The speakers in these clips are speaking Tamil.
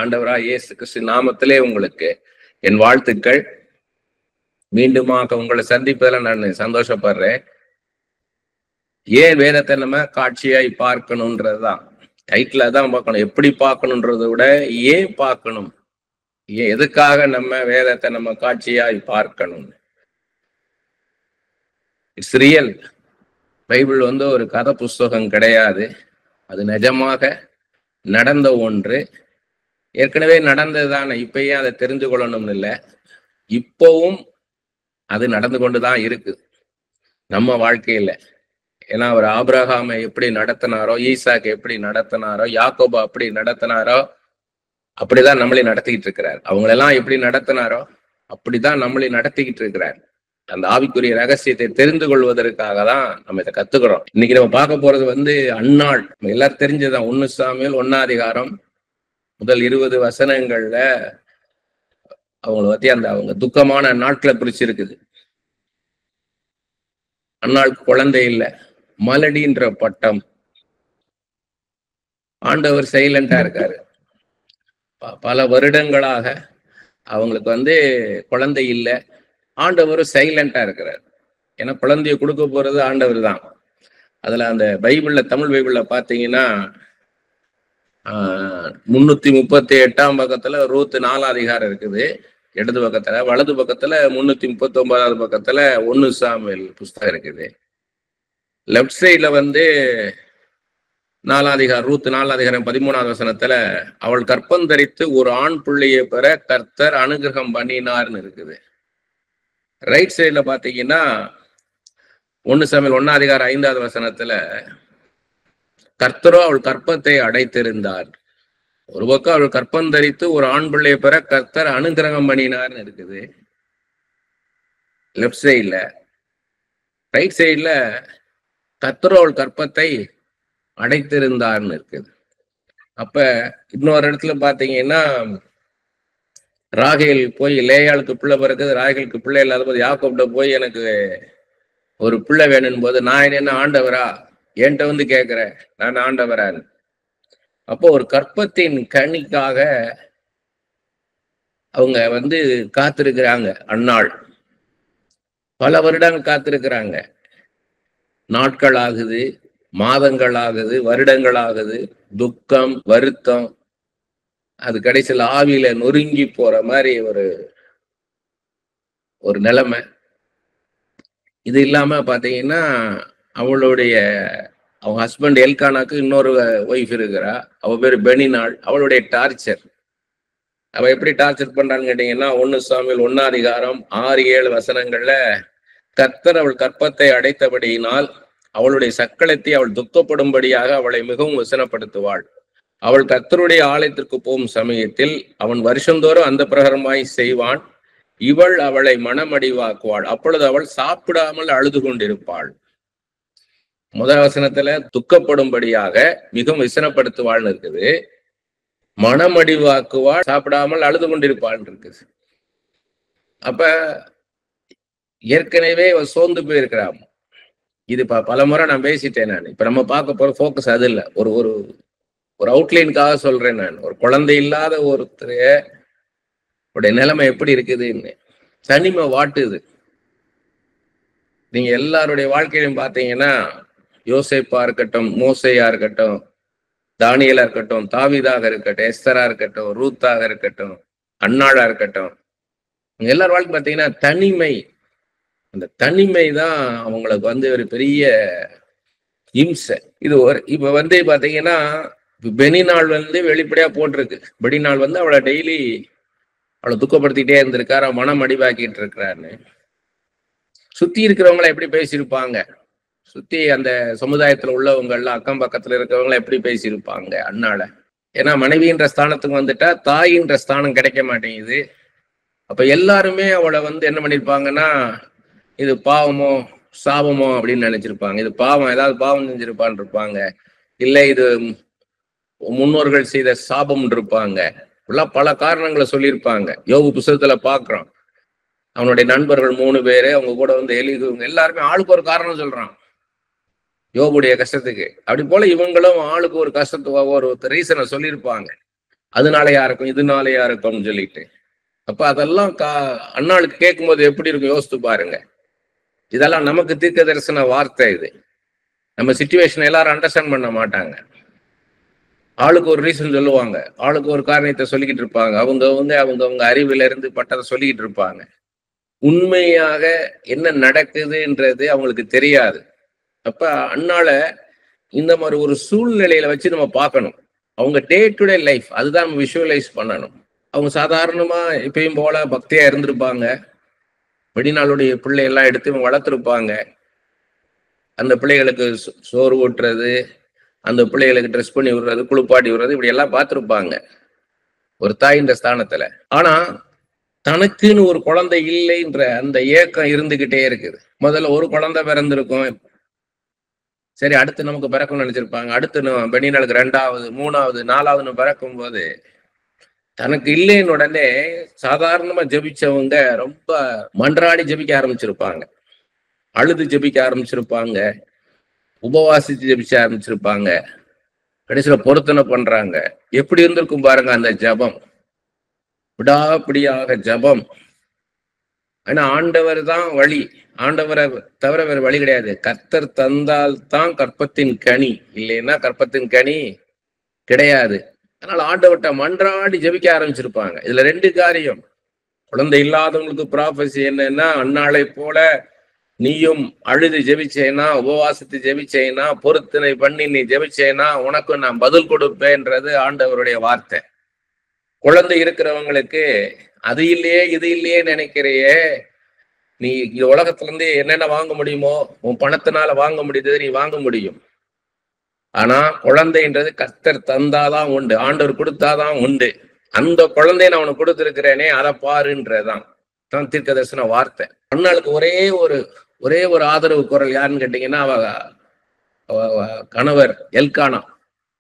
ஆண்டவராய் இயேசு கிறிஸ்து நாமத்திலே உங்களுக்கு என் வாழ்த்துக்கள். மீண்டுமாக உங்களை சந்திப்பதில் நான் சந்தோஷப்படுறேன். ஏன் வேதத்தை நம்ம காட்சியாய் பார்க்கணும்ன்றதுதான் டைட்டில் தான் பார்க்கணும். எப்படி பார்க்கணுன்றதை விட ஏன் பார்க்கணும், ஏன் எதுக்காக நம்ம வேதத்தை நம்ம காட்சியாய் பார்க்கணும். It's real. பைபிள் ஒரு கதை புஸ்தகம் கிடையாது. அது நிஜமாக நடந்த ஒன்று. ஏற்கனவே நடந்தது தானே, இப்பயும் அதை தெரிந்து கொள்ளணும்னு இல்லை. இப்பவும் அது நடந்து கொண்டுதான் இருக்கு நம்ம வாழ்க்கையில. ஏன்னா அவர் ஆபிரகாமை எப்படி நடத்தினாரோ, ஈசாக்கு எப்படி நடத்தினாரோ, யாக்கோபா அப்படி நடத்தினாரோ, அப்படிதான் நம்மளை நடத்திக்கிட்டு இருக்கிறார். அவங்களெல்லாம் எப்படி நடத்தினாரோ அப்படிதான் நம்மளை நடத்திக்கிட்டு இருக்கிறார். அந்த ஆவிக்குரிய ரகசியத்தை தெரிந்து கொள்வதற்காக தான் நம்ம இதை கத்துக்கிறோம். இன்னைக்கு நம்ம பார்க்க போறது அந்நாள். எல்லாரும் தெரிஞ்சதுதான். 1 சாமுவேல் 1ஆம் அதிகாரம் முதல் 20 வசனங்கள்ல அவங்களை பத்தி அவங்க துக்கமான நாட்களை குறிச்சிருக்குது. அந்நாளுக்கு குழந்தை இல்லை, மலடின்ற பட்டம். ஆண்டவர் சைலண்டா இருக்காரு. பல வருடங்களாக அவங்களுக்கு குழந்தை இல்லை. ஆண்டவர் சைலண்டா இருக்கிறார். ஏன்னா குழந்தைய கொடுக்க போறது ஆண்டவர் தான். அதுல அந்த பைபிள்ல, தமிழ் பைபிள்ல பாத்தீங்கன்னா 338ஆம் பக்கத்துல ரூத் 4ஆம் அதிகாரம் இருக்குது இடது பக்கத்துல. வலது பக்கத்துல 339ஆவது பக்கத்துல 1 சாமுவேல் புஸ்தகம் இருக்குது. லெப்ட் சைட்ல 4ஆம் அதிகாரம், ரூத் 4ஆம் அதிகாரம் 13ஆவது வசனத்துல அவள் கற்பந்தரித்து ஒரு ஆண் பிள்ளையை பெற கர்த்தர் அனுகிரகம் பண்ணினார்னு இருக்குது. ரைட் சைட்ல பாத்தீங்கன்னா 1 சாமுவேல் 1ஆம் அதிகாரம் 5ஆவது வசனத்துல கர்த்தரோ அவள் கற்பத்தை அடைத்திருந்தார். ஒரு பக்கம் அவள் கற்பந்தரித்து ஒரு ஆண் பிள்ளையை பெற கர்த்தர் அனுகிரகம் பண்ணினார்னு இருக்குது லெப்ட் சைட்ல. ரைட் சைட்ல கர்த்தரோ அவள் கற்பத்தை அடைத்திருந்தார்னு இருக்குது. அப்ப இன்னொரு இடத்துல பாத்தீங்கன்னா ராகேல் போய் லேயாளுக்கு பிள்ளை பிறகுது, ராகேலுக்கு பிள்ளை இல்லாத போது யாக்கோப்ட போய் எனக்கு ஒரு பிள்ளை வேணும் போது, நான் என்ன ஆண்டவரா, என்கிட்ட கேட்கிற, நான் ஆண்டவரான்னு. அப்போ ஒரு கற்பத்தின் கனிக்காக அவங்க காத்திருக்கிறாங்க. அந்நாள் பல வருடங்கள் காத்திருக்கிறாங்க. நாட்கள் ஆகுது, மாதங்கள் ஆகுது, வருடங்கள் ஆகுது. துக்கம், வருத்தம், அது கடைசியில் ஆவியில நொறுங்கி போற மாதிரி ஒரு நிலைமை. இது இல்லாம பாத்தீங்கன்னா அவங்க ஹஸ்பண்ட் எல்கானாக்கு இன்னொரு ஒய்ஃப் இருக்கிறா. அவ பேரு பெனினாள். அவளுடைய டார்ச்சர், அவ எப்படி டார்ச்சர் பண்றான்னு கேட்டீங்கன்னா 1 சாமுவேல் 1ஆம் அதிகாரம் 6-7 வசனங்கள்ல கர்த்தர் அவள் கற்பத்தை அடைத்தபடியினால் அவளுடைய சக்களத்தை அவள் துக்கப்படும்படியாக அவளை மிகவும் வசனப்படுத்துவாள். அவள் கர்த்தருடைய ஆலயத்திற்கு போகும் சமயத்தில் அவன் வருஷந்தோறும் அந்த பிரகாரமாய் செய்வான். இவள் அவளை மனமடிவாக்குவாள். அப்பொழுது அவள் சாப்பிடாமல் அழுது கொண்டிருப்பாள். முதல் வசனத்துல துக்கப்படும்படியாக மிகவும் விசனப்படுத்துவாள்னு இருக்குது. மனமடிவாக்குவாள், சாப்பிடாமல் அழுது கொண்டிருப்பாள் இருக்குது. அப்ப ஏற்கனவே சோர்ந்து போயிருக்கிறான். இது பல முறை நான் பேசிட்டேன். நான் இப்ப நம்ம பார்க்க போற போக்கஸ் அது இல்லை. ஒரு அவுட்லைனுக்காக சொல்றேன். நான் ஒரு குழந்தை இல்லாத ஒருத்தருடைய நிலைமை எப்படி இருக்குதுன்னு. தனிமை வாட்டுது. நீங்க எல்லாருடைய வாழ்க்கையிலும் பாத்தீங்கன்னா யோசேப்பா இருக்கட்டும், மோசையா இருக்கட்டும், தானியலா இருக்கட்டும், தாவீதாக இருக்கட்டும், எஸ்தரா இருக்கட்டும், ரூத்தாக இருக்கட்டும், அன்னாளா இருக்கட்டும், எல்லார் வாழ்க்கை பாத்தீங்கன்னா தனிமை. அந்த தனிமை தான் அவங்களுக்கு ஒரு பெரிய இம்சை. இது இப்ப பாத்தீங்கன்னா பெனினாள் வெளிப்படையா போட்டிருக்கு. பெனினாள் அவளை டெய்லி அவளை துக்கப்படுத்திட்டே இருந்திருக்காரு, மனம் அடிவாக்கிட்டு இருக்கிறாருன்னு. சுத்தி இருக்கிறவங்களை எப்படி பேசியிருப்பாங்க, சுத்தி அந்த சமுதாயத்துல உள்ளவங்க எல்லாம், அக்கம் பக்கத்துல இருக்கிறவங்களை எப்படி பேசியிருப்பாங்க அண்ணால. ஏன்னா மனைவின்ற ஸ்தானத்துக்கு வந்துட்டா தாயின்ற ஸ்தானம் கிடைக்க மாட்டேங்குது. அப்ப எல்லாருமே அவளை என்ன பண்ணிருப்பாங்கன்னா, இது பாவமோ சாபமோ அப்படின்னு நினைச்சிருப்பாங்க. இது பாவம், ஏதாவது பாவம் செஞ்சிருப்பான்னு இருப்பாங்க. இல்லை இது முன்னோர்கள் செய்த சாபம் இருப்பாங்க. பல காரணங்களை சொல்லியிருப்பாங்க. யோபு புத்தகத்துல பாக்குறோம். அவனுடைய நண்பர்கள் 3 பேரு, அவங்க கூட எலிகு, எல்லாருமே ஆளுக்கு ஒரு காரணம் சொல்றான் யோபுடைய கஷ்டத்துக்கு. அப்படி போல இவங்களும் ஆளுக்கு ஒரு கஷ்டத்துக்கு ஒரு ரீசனை சொல்லியிருப்பாங்க. அதனாலயா இருக்கும், இதனாலயா இருக்கும்னு சொல்லிட்டு. அப்ப அதெல்லாம் அண்ணாளுக்கு கேட்கும்போது எப்படி இருக்கும் யோசித்து பாருங்க. இதெல்லாம் நமக்கு தீர்க்க தரிசன வார்த்தை. இது நம்ம சிச்சுவேஷன் எல்லாரும் அண்டர்ஸ்டாண்ட் பண்ண மாட்டாங்க. ஆளுக்கு ஒரு ரீசன் சொல்லுவாங்க, ஆளுக்கு ஒரு காரணத்தை சொல்லிக்கிட்டு இருப்பாங்க. அவங்கவுங்க அறிவுல இருந்து பட்டதை சொல்லிக்கிட்டு இருப்பாங்க. உண்மையாக என்ன நடக்குதுன்றது அவங்களுக்கு தெரியாது. அப்ப அண்ணால இந்த மாதிரி ஒரு சூழ்நிலையில வச்சு நம்ம பார்க்கணும். அவங்க டே டு டே லைஃப் அதுதான் நம்ம விஷுவலைஸ் பண்ணணும். அவங்க சாதாரணமா எப்பயும் போல பக்தியா இருந்திருப்பாங்க. வெளிநாளுடைய பிள்ளையெல்லாம் எடுத்து இவங்க வளர்த்துருப்பாங்க. அந்த பிள்ளைகளுக்கு சோறு ஊட்டுறது, அந்த பிள்ளைகளுக்கு ட்ரெஸ் பண்ணி விடுறது, குளிப்பாட்டி விடுறது, இப்படி எல்லாம் பார்த்துருப்பாங்க ஒரு தாயின்ற ஸ்தானத்துல. ஆனா தனக்குன்னு ஒரு குழந்தை இல்லைன்ற அந்த ஏக்கம் இருந்துகிட்டே இருக்குது. முதல்ல ஒரு குழந்தை பிறந்திருக்கும், சரி அடுத்து நமக்கு பிறக்கும்னு நினைச்சிருப்பாங்க. அடுத்து வெளிநாளுக்கு 2வது 3வது 4வதுன்னு பிறக்கும் போது தனக்கு இல்லைன்னு உடனே சாதாரணமா ஜபிச்சவங்க ரொம்ப மன்றாடி ஜபிக்க ஆரம்பிச்சிருப்பாங்க, அழுது ஜபிக்க ஆரம்பிச்சிருப்பாங்க, உபவாசிச்சு ஜபிச்ச ஆரம்பிச்சிருப்பாங்க, கடைசியில பொருத்தனை பண்றாங்க. எப்படி இருந்திருக்கும் பாருங்க அந்த ஜபம், விடாப்பிடியாக ஜபம். ஆனா ஆண்டவர் தான் வழி, ஆண்டவரை தவிர வேற வழி கிடையாது. கர்த்தர் தந்தால் தான் கற்பத்தின் கனி, இல்லைன்னா கற்பத்தின் கனி கிடையாது. அதனால ஆண்டவர்கிட்ட மன்றாடி ஜபிக்க ஆரம்பிச்சிருப்பாங்க. இதுல 2 காரியம். குழந்தை இல்லாதவங்களுக்கு ப்ராஃபஸி என்னன்னா, அன்னாளை போல நீயும் அழுது ஜெபிச்சேனா, உபவாசத்தை ஜெபிச்சேனா, பொருத்தனை பண்ணி நீ ஜெபிச்சேனா உனக்கு நான் பதில் கொடுப்பேன்றது ஆண்டவருடைய வார்த்தை. குழந்தை இருக்கிறவங்களுக்கு அது இல்லையே இது இல்லையே நினைக்கிறையே, நீ உலகத்துல இருந்து என்னென்ன வாங்க முடியுமோ உன் பணத்தினால வாங்க முடியுது, நீ வாங்க முடியும். ஆனா குழந்தைன்றது கர்த்தர் தந்தாதான் உண்டு, ஆண்டவர் கொடுத்தாதான் உண்டு. அந்த குழந்தைய நான் உனக்கு கொடுத்திருக்கிறேனே அதை பாருன்றதான் தான் தீர்க்க தரிசன வார்த்தை. அண்ணாளுக்கு ஒரே ஒரு ஆதரவு குரல் யாருன்னு கேட்டீங்கன்னா, அவ கணவர் எல்கானா,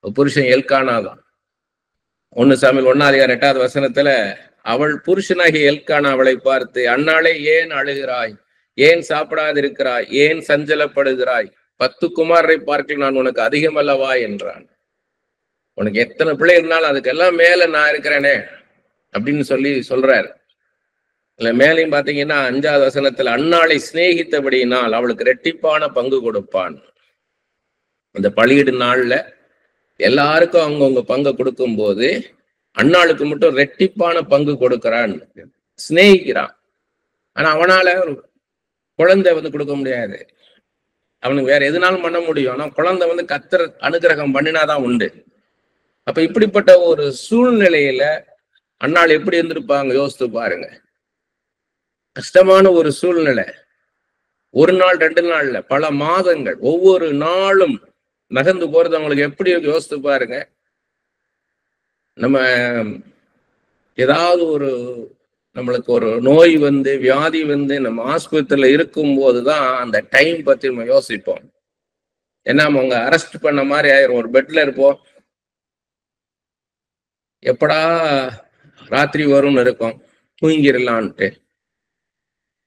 புருஷன் எல்கானா தான். 1 சாமுவேல் 1:8 அவள் புருஷனாகிய எல்கானா அவளை பார்த்து, அண்ணாளே ஏன் அழுகிறாய், ஏன் சாப்பிடாதிருக்கிறாய், ஏன் சஞ்சலப்படுகிறாய், 10 குமாரரை பார்க்க நான் உனக்கு அதிகம் அல்லவா என்றான். உனக்கு எத்தனை பிள்ளை இருந்தாலும் அதுக்கெல்லாம் மேல நான் இருக்கிறேனே அப்படின்னு சொல்றாரு. இல்ல மேலையும் பாத்தீங்கன்னா 5வது அன்னாளை சிநேகித்தபடியினால் அவளுக்கு இரட்டிப்பான பங்கு கொடுப்பான். அந்த பலியிடு நாள்ல எல்லாருக்கும் அவங்கவுங்க பங்கு கொடுக்கும் போது அன்னாளுக்கு மட்டும் இரட்டிப்பான பங்கு கொடுக்கிறான், சிநேகிக்கிறான். ஆனா அவனால குழந்தை கொடுக்க முடியாது, அவனுக்கு வேற எதுனாலும் பண்ண முடியும். ஆனா குழந்தை கர்த்தர் அனுகிரகம் பண்ணினாதான் உண்டு. அப்ப இப்படிப்பட்ட ஒரு சூழ்நிலையில அன்னாள் எப்படி இருந்திருப்பாங்க யோசித்து பாருங்க. கஷ்டமான ஒரு சூழ்நிலை. 1 நாள் 2 நாள்ல பல மாதங்கள், ஒவ்வொரு நாளும் நகர்ந்து போறது அவங்களுக்கு எப்படி யோசித்து பாருங்க. நம்ம ஏதாவது நம்மளுக்கு ஒரு நோய் வியாதி நம்ம ஆஸ்பத்திரியில இருக்கும் போதுதான் அந்த டைம் பத்தி நம்ம யோசிப்போம். ஏன்னா அவங்க அரெஸ்ட் பண்ண மாதிரி ஆயிரும். ஒரு பெட்ல இருப்போம், எப்படா ராத்திரி வரும்னு இருக்கும், தூங்கிடலான்ட்டு.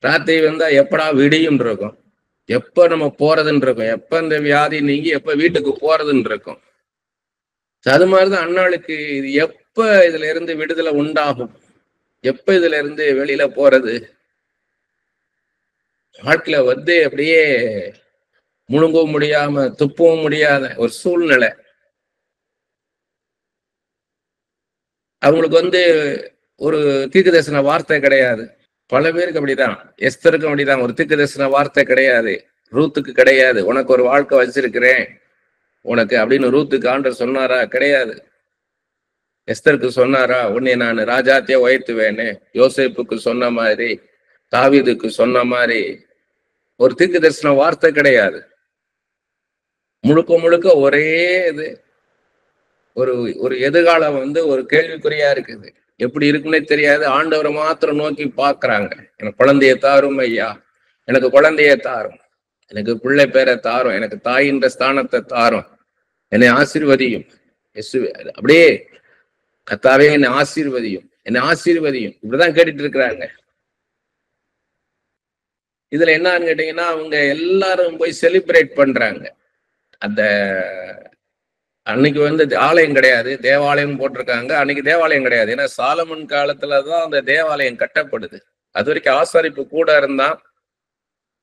ராத்திரி வந்தா எப்படா விடியும் இருக்கும், எப்ப நம்ம போறதுன்னு இருக்கும், எப்ப இந்த வியாதி நீங்கி எப்ப வீட்டுக்கு போறதுன்னு இருக்கும். அது மாதிரிதான் அண்ணாளுக்கு எப்ப இதுல இருந்து விடுதலை உண்டாகும், எப்ப இதுல இருந்து வெளியில போறது, வாழ்க்கையில அப்படியே முழுங்கவும் முடியாம துப்பவும் முடியாத ஒரு சூழ்நிலை. அவங்களுக்கு ஒரு தீர்க்க தரிசன வார்த்தை கிடையாது. பல பேருக்கு அப்படிதான், எஸ்தருக்கு அப்படிதான், ஒரு தீர்க்க தரிசன வார்த்தை கிடையாது. ரூத்துக்கு கிடையாது, உனக்கு ஒரு வாழ்க்கை வச்சிருக்கிறேன் உனக்கு அப்படின்னு ரூத்துக்கு ஆண்டவர் சொன்னாரா? கிடையாது. எஸ்தருக்கு சொன்னாரா? உன்னை நான் ராஜாத்தியா உயர்த்துவேன்னு யோசேப்புக்கு சொன்ன மாதிரி, தாவீதுக்கு சொன்ன மாதிரி ஒரு தீர்க்க தரிசன வார்த்தை கிடையாது. முழுக்க முழுக்க ஒரே இது ஒரு எதிர்காலம் ஒரு கேள்விக்குறியா இருக்குது. எப்படி இருக்குன்னே தெரியாது. ஆண்டவரை மாத்திரம் நோக்கி பாக்குறாங்க. எனக்கு குழந்தைய தாரும் ஐயா, எனக்கு குழந்தைய தாரும், எனக்கு பிள்ளை பேரை தாரும், எனக்கு தாயின்ற ஸ்தானத்தை தாரும், என்னை ஆசீர்வதியும். அப்படியே கர்த்தாவே என்னை ஆசீர்வதியும், என்னை ஆசீர்வதியும், இப்படிதான் கேட்டுட்டு இருக்கிறாங்க. இதுல என்னன்னு கேட்டீங்கன்னா, அவங்க எல்லாரும் போய் செலிப்ரேட் பண்றாங்க. அன்னைக்கு வந்து ஆலயம் கிடையாது, தேவாலயம் போட்டிருக்காங்க. அன்னைக்கு தேவாலயம் கிடையாது. ஏன்னா சாலமன் காலத்துலதான் அந்த தேவாலயம் கட்டப்படுது. அது வரைக்கும் ஆசாரிப்பு கூட இருந்தா,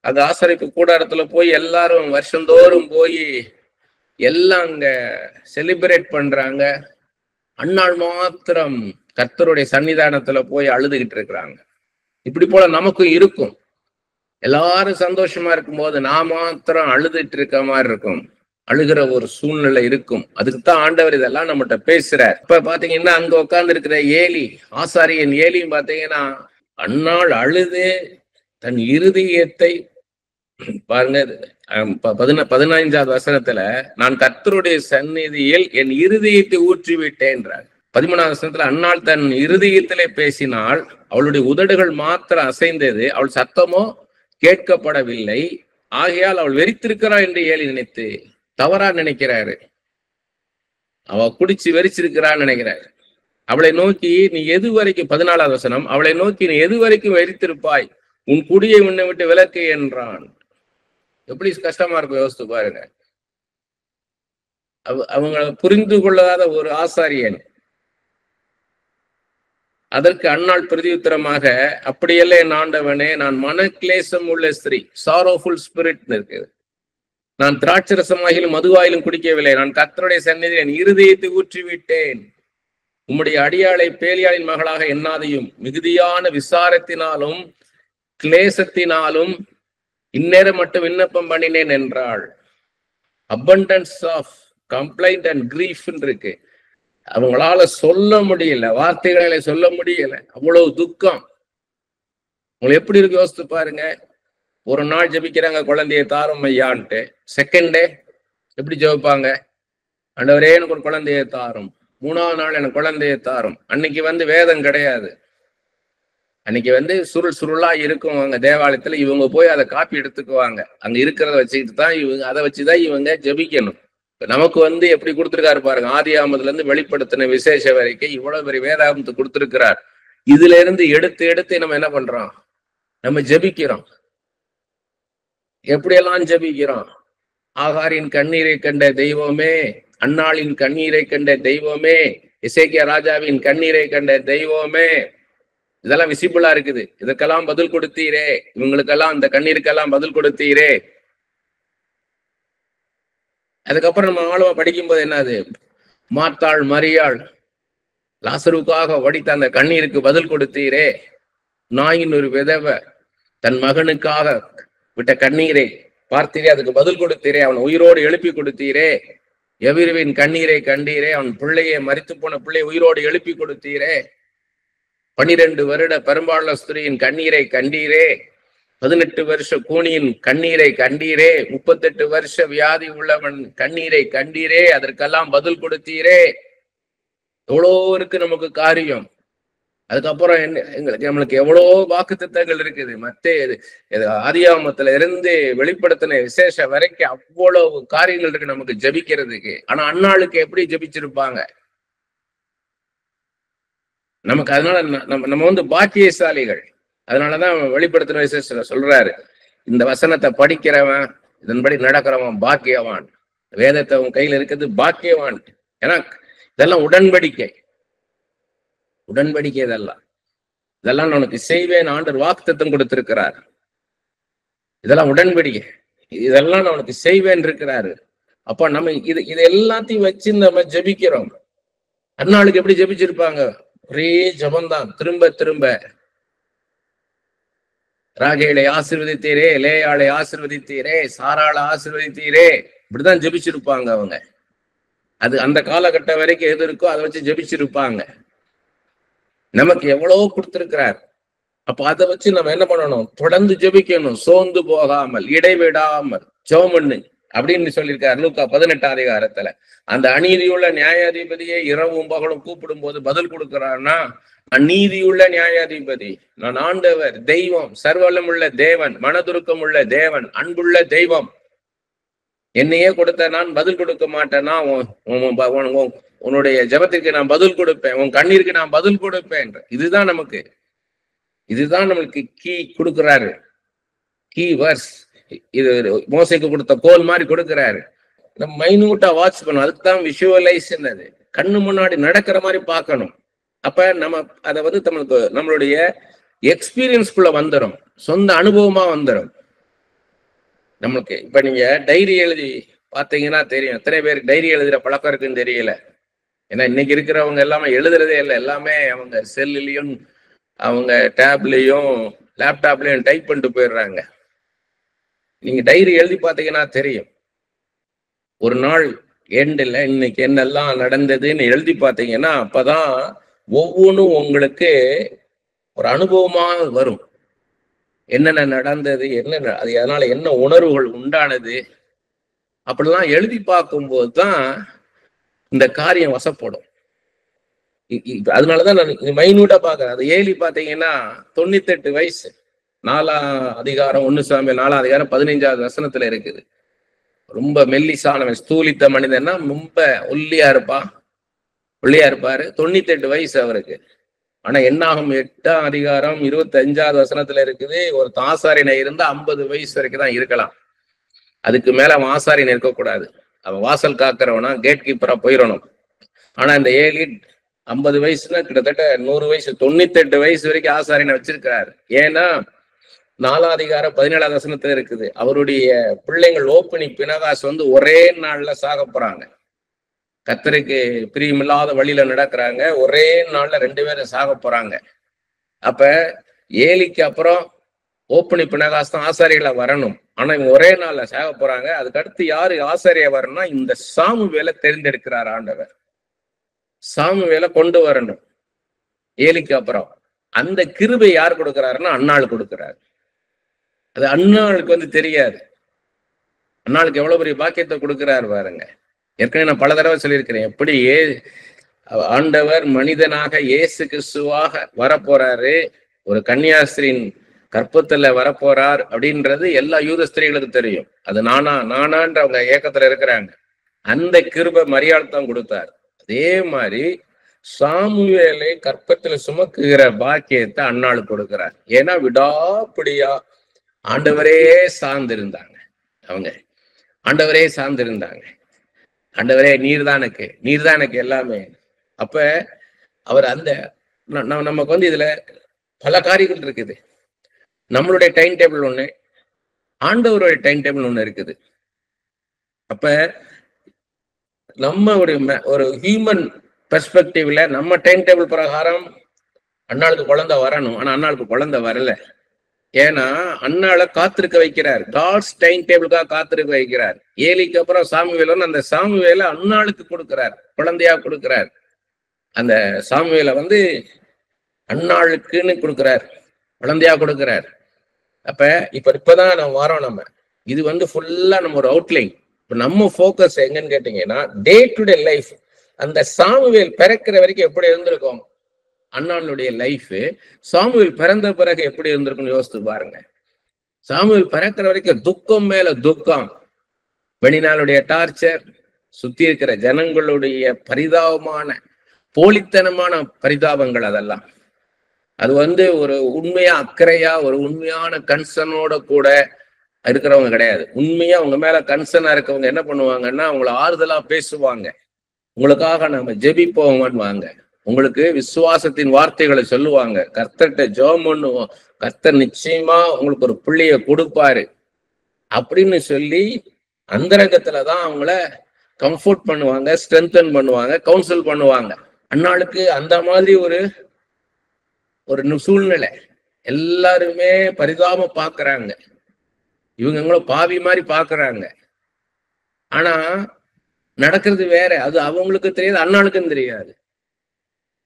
அந்த ஆசாரிப்பு கூடாரத்துல போய் எல்லாரும் வருஷந்தோறும் போய் எல்லாம் அங்க செலிப்ரேட் பண்றாங்க. அந்நாள் மாத்திரம் கர்த்தருடைய சன்னிதானத்துல போய் அழுதுகிட்டு இருக்கிறாங்க. இப்படி போல நமக்கும் இருக்கும். எல்லாரும் சந்தோஷமா இருக்கும்போது நான் மாத்திரம் அழுதுட்டு இருக்க மாதிரி இருக்கும். அழுகிற ஒரு சூழ்நிலை இருக்கும். அதுக்குத்தான் ஆண்டவர் இதெல்லாம் நம்மகிட்ட பேசுறார். இப்ப பாத்தீங்கன்னா அங்க உட்கார்ந்து இருக்கிற ஏலி, ஆசாரியன் ஏலியும் பாத்தீங்கன்னா அந்நாள் அழுது தன் இருதயத்தை பாருங்க, 15வது வசனத்துல நான் கர்த்தருடைய சந்நிதியில் என் இருதயத்தை ஊற்றி விட்டேன்றார். 13வது வசனத்துல அந்நாள் தன் இருதயத்திலே பேசினால் அவளுடைய உதடுகள் மாத்திரம் அசைந்தது, அவள் சத்தமோ கேட்கப்படவில்லை. ஆகையால் அவள் வெறித்திருக்கிறாள் என்று ஏலி நினைத்து தவறா நினைக்கிறாரு. அவ குடிச்சு வெறிச்சிருக்கிறான்னு நினைக்கிறாரு. அவளை நோக்கி நீ எது வரைக்கும், 14வது வசனம், அவளை நோக்கி நீ எது வரைக்கும் வெறித்திருப்பாய், உன் குடியை உன்னை விட்டு விலக்கு என்றான். எப்படி கஷ்டமா இருக்கும் யோசித்து பாருங்க. அவங்க புரிந்து கொள்ளாத ஒரு ஆசாரியன். அதற்கு அந்நாள் பிரதியுத்தரமாக அப்படியல்ல என் ஆண்டவனே, நான் மனக்லேசம் உள்ள ஸ்திரீ, சாரோஃபுல் ஸ்பிரிட் இருக்குது. நான் திராட்சரசமாகிலும் மதுவாயிலும் குடிக்கவில்லை. நான் கர்த்தருடைய சந்நிதியில் என் இருதயத்தை ஊற்றிவிட்டேன். உம்முடைய அடியாளை பேலியாளின் மகளாக எண்ணாதையும் மிகுதியான விசாரத்தினாலும் கிளேசத்தினாலும் இந்நேரம் மட்டும் விண்ணப்பம் பண்ணினேன் என்றாள். Abundance of complaint and grief இருக்கு. அவங்களால சொல்ல முடியல, வார்த்தைகளை சொல்ல முடியல, அவ்வளவு துக்கம். உங்களுக்கு எப்படி இருக்கு யோசித்து பாருங்க. ஒரு நாள் ஜெபிக்கிறாங்க குழந்தைய தாரும் ஐயான்ட்டு, செகண்ட் டே எப்படி ஜெபிப்பாங்க, ஆண்டவரே எனக்கு ஒரு குழந்தைய தாரும். 3வது நாள் எனக்கு குழந்தைய தாரும். அன்னைக்கு வந்து வேதம் கிடையாது. அன்னைக்கு வந்து சுருளா இருக்கும் அங்க தேவாலயத்துல. இவங்க போய் அதை காப்பி எடுத்துக்குவாங்க. அங்க இருக்கிறத வச்சுக்கிட்டு தான் இவங்க, அதை வச்சுதான் இவங்க ஜெபிக்கணும். நமக்கு வந்து எப்படி கொடுத்துருக்காரு பாருங்க. ஆதியாமத்துல இருந்து வெளிப்படுத்தின விசேஷ வரைக்கும் இவ்வளவு பெரிய வேதாகமத்தை கொடுத்திருக்கிறார். இதுல இருந்து எடுத்து எடுத்து நம்ம என்ன பண்றோம், நம்ம ஜெபிக்கிறோம். எப்படியெல்லாம் ஜெபிக்கிறோம். ஆகாரின் கண்ணீரை கண்ட தெய்வமே, அன்னாளின் கண்ணீரை கண்ட தெய்வமே, எசேக்கியா ராஜாவின் கண்ணீரை கண்ட தெய்வமே, இதெல்லாம் விசிபிளா இருக்குது. இதுக்கெல்லாம் பதில் கொடுத்தீரே, இவங்களுக்கெல்லாம் அந்த கண்ணீருக்கெல்லாம் பதில் கொடுத்தீரே. அதுக்கப்புறம் நம்ம ஆழமா படிக்கும்போது என்னது, மார்த்தாள் மரியாள் லாசருக்காக வடித்த அந்த கண்ணீருக்கு பதில் கொடுத்தீரே. நாயின் ஒரு விதவை தன் மகனுக்காக விட்ட கண்ணீரை பார்த்தீரே, அதுக்கு பதில் கொடுத்தீரே. அவன் உயிரோடு எழுப்பி கொடுத்தீரே. எவிருவின் கண்ணீரை கண்டீரே. அவன் பிள்ளையை, மரித்து போன பிள்ளையை உயிரோடு எழுப்பி கொடுத்தீரே. 12 வருட பெரும்பாலான ஸ்திரீயின் கண்ணீரை கண்டீரே. 18 வருஷ கூனியின் கண்ணீரை கண்டீரே. 38 வருஷ வியாதி உள்ளவன் கண்ணீரை கண்டீரே. அதற்கெல்லாம் பதில் கொடுத்தீரே. எவ்வளோ இருக்கு நமக்கு காரியம். அதுக்கப்புறம் நம்மளுக்கு எவ்வளோ வாக்குத்தத்தங்கள் இருக்குது. ஆதியாகமத்துல இருந்து வெளிப்படுத்தின விசேஷ வரைக்கும் அவ்வளவு காரியங்கள் இருக்கு நமக்கு ஜபிக்கிறதுக்கு. ஆனா அந்நாளுக்கு எப்படி ஜபிச்சிருப்பாங்க நமக்கு. அதனால நம்ம வந்து பாக்கியசாலிகள். அதனாலதான் வெளிப்படுத்தின விசேஷ சொல்றாரு, இந்த வசனத்தை படிக்கிறவன், இதன்படி நடக்கிறவன் பாக்கியவான். வேதத்தை அவன் கையில இருக்கிறது பாக்கியவான். ஏன்னா இதெல்லாம் உடன்படிக்கை. இதெல்லாம் உனக்கு செய்வேன் ஆண்டவர் வாக்குத்தத்தம் கொடுத்திருக்கிறார். இதெல்லாம் உடன்படிக்கை. இதெல்லாம் நான் உனக்கு செய்வேன் இருக்கிறாரு. அப்ப நம்ம இது எல்லாத்தையும் வச்சு நம்ம ஜபிக்கிறோம். அந்நாளுக்கு எப்படி ஜபிச்சிருப்பாங்க, ஒரே ஜபம்தான். திரும்ப திரும்ப ராகேலை ஆசீர்வதித்தீரே, லேயாளை ஆசீர்வதித்தீரே, சாராளை ஆசீர்வதித்தீரே, இப்படிதான் ஜபிச்சிருப்பாங்க அவங்க. அது அந்த காலகட்டம் வரைக்கும் எது இருக்கோ அதை வச்சு ஜபிச்சிருப்பாங்க. நமக்கு எவ்வளவோ கொடுத்திருக்கிறார். அப்ப அதை வச்சு நம்ம என்ன பண்ணணும், தொடர்ந்து ஜெபிக்கணும், சோர்ந்து போகாமல், இடைவிடாமல் ஜெபம் பண்ணு அப்படின்னு சொல்லியிருக்காரு லூக்கா 18ஆம் அதிகாரத்துல. அந்த அநீதியுள்ள நியாயாதிபதியை இரவும் பகலும் கூப்பிடும் போது பதில் கொடுக்கிறான்னா, அநீதியுள்ள நியாயாதிபதி, நான் ஆண்டவர், தெய்வம், சர்வலம் உள்ள தேவன், மனதுருக்கம் உள்ள தேவன், அன்புள்ள தெய்வம், என்னையே கொடுத்த நான் பதில் கொடுக்க மாட்டேன்னா உன்னுடைய ஜபத்திற்கு நான் பதில் கொடுப்பேன், உன் கண்ணீருக்கு நான் பதில் கொடுப்பேன். இதுதான் நம்மளுக்கு கீ கொடுக்கிறாரு. Key verse. இது மோசைக்கு கொடுத்த கோல் மாதிரி கொடுக்கிறாரு. நம்ம மைன்யூட்டா வாட்ச் பண்ணணும். அதுக்கு தான் விஷுவலைஸ் என்னது, கண்ணு முன்னாடி நடக்கிற மாதிரி பார்க்கணும். அப்ப நம்ம அதை வந்து நம்மளுடைய எக்ஸ்பீரியன்ஸ்குள்ள வந்துடும், சொந்த அனுபவமா வந்துடும் நம்மளுக்கு. இப்ப நீங்க டைரி எழுதி பாத்தீங்கன்னா தெரியும், எத்தனை பேருக்கு டைரி எழுதுற பழக்கம் இருக்குன்னு தெரியல. ஏன்னா இன்னைக்கு இருக்கிறவங்க எல்லாமே எழுதுறதே இல்லை, எல்லாமே அவங்க செல்லுலயும் அவங்க டேப்லயும் லேப்டாப்லயும் டைப் பண்ணிட்டு போயிடுறாங்க. நீங்க டைரி எழுதி பாத்தீங்கன்னா தெரியும், ஒரு நாள் எண்டில் இன்னைக்கு என்னெல்லாம் நடந்ததுன்னு எழுதி பார்த்தீங்கன்னா அப்பதான் ஒவ்வொன்றும் உங்களுக்கு ஒரு அனுபவமா வரும். என்னென்ன நடந்தது, என்னென்ன அது அதனால என்ன உணர்வுகள் உண்டானது, அப்படிலாம் எழுதி பார்க்கும்போது தான் இந்த காரியம் வசப்படும். அதனாலதான் நான் மைனூட்டா பாக்குறேன். அது ஏலி பாத்தீங்கன்னா 98 வயசு, 4ஆம் அதிகாரம் 1 சாமுவேல் 4ஆம் அதிகாரம் 15வது வசனத்துல இருக்குது. ரொம்ப மெல்லிசானவன், ஸ்தூலித்த மனிதன்னா ரொம்ப ஒல்லியா இருப்பாரு. 98 வயசு அவருக்கு. ஆனா என்னாகும் 8ஆம் அதிகாரம் 25வது வசனத்துல இருக்குது, ஒரு ஆசாரியனை இருந்தா 50 வயசு வரைக்கும் தான் இருக்கலாம். அதுக்கு மேல அவன் ஆசாரியன் இருக்கக்கூடாது, அவன் வாசல் காக்கிறவனா கேட் கீப்பரா போயிடணும். ஆனா இந்த ஏலி 50 வயசுனா கிட்டத்தட்ட 100 வயசு, 98 வயசு வரைக்கும் ஆசாரியனை வச்சிருக்கிறாரு. ஏன்னா 4ஆம் அதிகாரம் 17வது வசனத்துல இருக்குது, அவருடைய பிள்ளைங்கள் ஓப்பனி பினகாஸ் வந்து ஒரே நாள்ல சாக போறாங்க. கர்த்தருக்கு பிரியமில்லாத வழியில நடக்கிறாங்க, ஒரே நாள்ல 2 பேரும் சாக போறாங்க. அப்ப ஏலிக்கு அப்புறம் ஓப்பனி பினகாஸ் தான் ஆசாரிகளா வரணும். ஆனா இவங்க ஒரே நாள்ல சாக போறாங்க. அதுக்கு அடுத்து யாரு ஆசாரியா வரணும்னா இந்த சாமுவேலை தேர்ந்தெடுக்கிறார் ஆண்டவர். சாமுவேலை கொண்டு வரணும் ஏலிக்கு அப்புறம். அந்த கிருபை யார் கொடுக்கிறாருன்னா அன்னாள் கொடுக்கிறார். அது அன்னாளுக்கு வந்து தெரியாது, அன்னாளுக்கு எவ்வளவு பெரிய பாக்கியத்தை கொடுக்கிறார் பாருங்க. ஏற்கனவே நான் பல தடவை சொல்லியிருக்கிறேன், எப்படி ஆண்டவர் மனிதனாக இயேசு கிறிஸ்துவாக வரப்போறாரு, ஒரு கன்னியாஸ்திரியின் கற்பத்துல வரப்போறார் அப்படின்றது எல்லா யூத ஸ்திரீகளுக்கு தெரியும். அது நானான்ற அவங்க ஏக்கத்துல இருக்கிறாங்க. அந்த கிருபை மரியாள் தான் கொடுத்தார். அதே மாதிரி சாமுவேலை கற்பத்துல சுமக்குகிற பாக்கியத்தை அன்னாள் கொடுக்கிறார். ஏன்னா விடாப்பிடியா ஆண்டவரே சார்ந்திருந்தாங்க. அவங்க ஆண்டவரே சார்ந்திருந்தாங்க. ஆண்டவரே நீர்தான் எல்லாமே. அப்ப அவர் அந்த நமக்கு வந்து இதுல பல காரியங்கள் இருக்குது. நம்மளுடைய டைம் டேபிள் ஒண்ணு, ஆண்டவருடைய டைம் டேபிள் ஒண்ணு இருக்குது. அப்ப நம்ம ஒரு ஹியூமன் பெர்ஸ்பெக்டிவ்ல நம்ம டைம் டேபிள் பிரகாரம் அண்ணாளுக்கு குழந்தை வரணும். ஆனா அண்ணாளுக்கு குழந்தை வரல. ஏன்னா அண்ணாளை காத்திருக்க வைக்கிறார், காட்ஸ் டைம் டேபிளுக்காக காத்திருக்க வைக்கிறார். ஏலிக்கு அப்புறம் சாமுவேல், அந்த சாமுவேலை அண்ணாளுக்கு கொடுக்கிறார், குழந்தையா கொடுக்கிறார். அந்த சாமுவேலை வந்து அண்ணாளுக்குன்னு கொடுக்கிறார், குழந்தையா கொடுக்கிறார். அப்ப இப்பதான் நம்ம வரோம். நம்ம இது வந்து ஃபுல்லா நம்ம ஒரு அவுட்லைன். இப்ப நம்ம ஃபோக்கஸ் எங்கன்னு கேட்டீங்கன்னா டே டு டே லைஃப். அந்த சாமுவேல் பிறக்கிற வரைக்கும் எப்படி இருந்திருக்கும் அண்ணாளுடைய லைஃப், சாமுவேல் பிறந்த பிறகு எப்படி இருந்திருக்கும்னு யோசித்து பாருங்க. சாமுவேல் பிறக்கிற வரைக்கும் துக்கம் மேல துக்கம், வெளிநாளுடைய டார்ச்சர், சுத்தி இருக்கிற ஜனங்களுடைய பரிதாபமான போலித்தனமான பரிதாபங்கள், அதெல்லாம் அது வந்து ஒரு உண்மையா அக்கறையா ஒரு உண்மையான கன்சர்னோட கூட இருக்கிறவங்க கிடையாது. உண்மையா உங்க மேல கன்சர்னா இருக்கவங்க என்ன பண்ணுவாங்கன்னா அவங்கள ஆறுதலா பேசுவாங்க, உங்களுக்காக நம்ம ஜெபிப்போவாங்க, உங்களுக்கு விசுவாசத்தின் வார்த்தைகளை சொல்லுவாங்க, கர்த்தர்கிட்ட ஜெபம் பண்ணுவோம், கர்த்தர் நிச்சயமா உங்களுக்கு ஒரு பிள்ளைய கொடுப்பாரு அப்படின்னு சொல்லி அந்தரங்கத்துலதான் அவங்கள கம்ஃபோர்ட் பண்ணுவாங்க, ஸ்ட்ரென்தன் பண்ணுவாங்க, கவுன்சில் பண்ணுவாங்க. அன்னாளுக்கு அந்த மாதிரி ஒரு சூழ்நிலை. எல்லாருமே பரிதாபம் பாக்குறாங்க, இவங்களும் பாவி மாதிரி பாக்குறாங்க. ஆனா நடக்கிறது வேற, அது அவங்களுக்கு தெரியாது, அண்ணாளுக்கும் தெரியாது.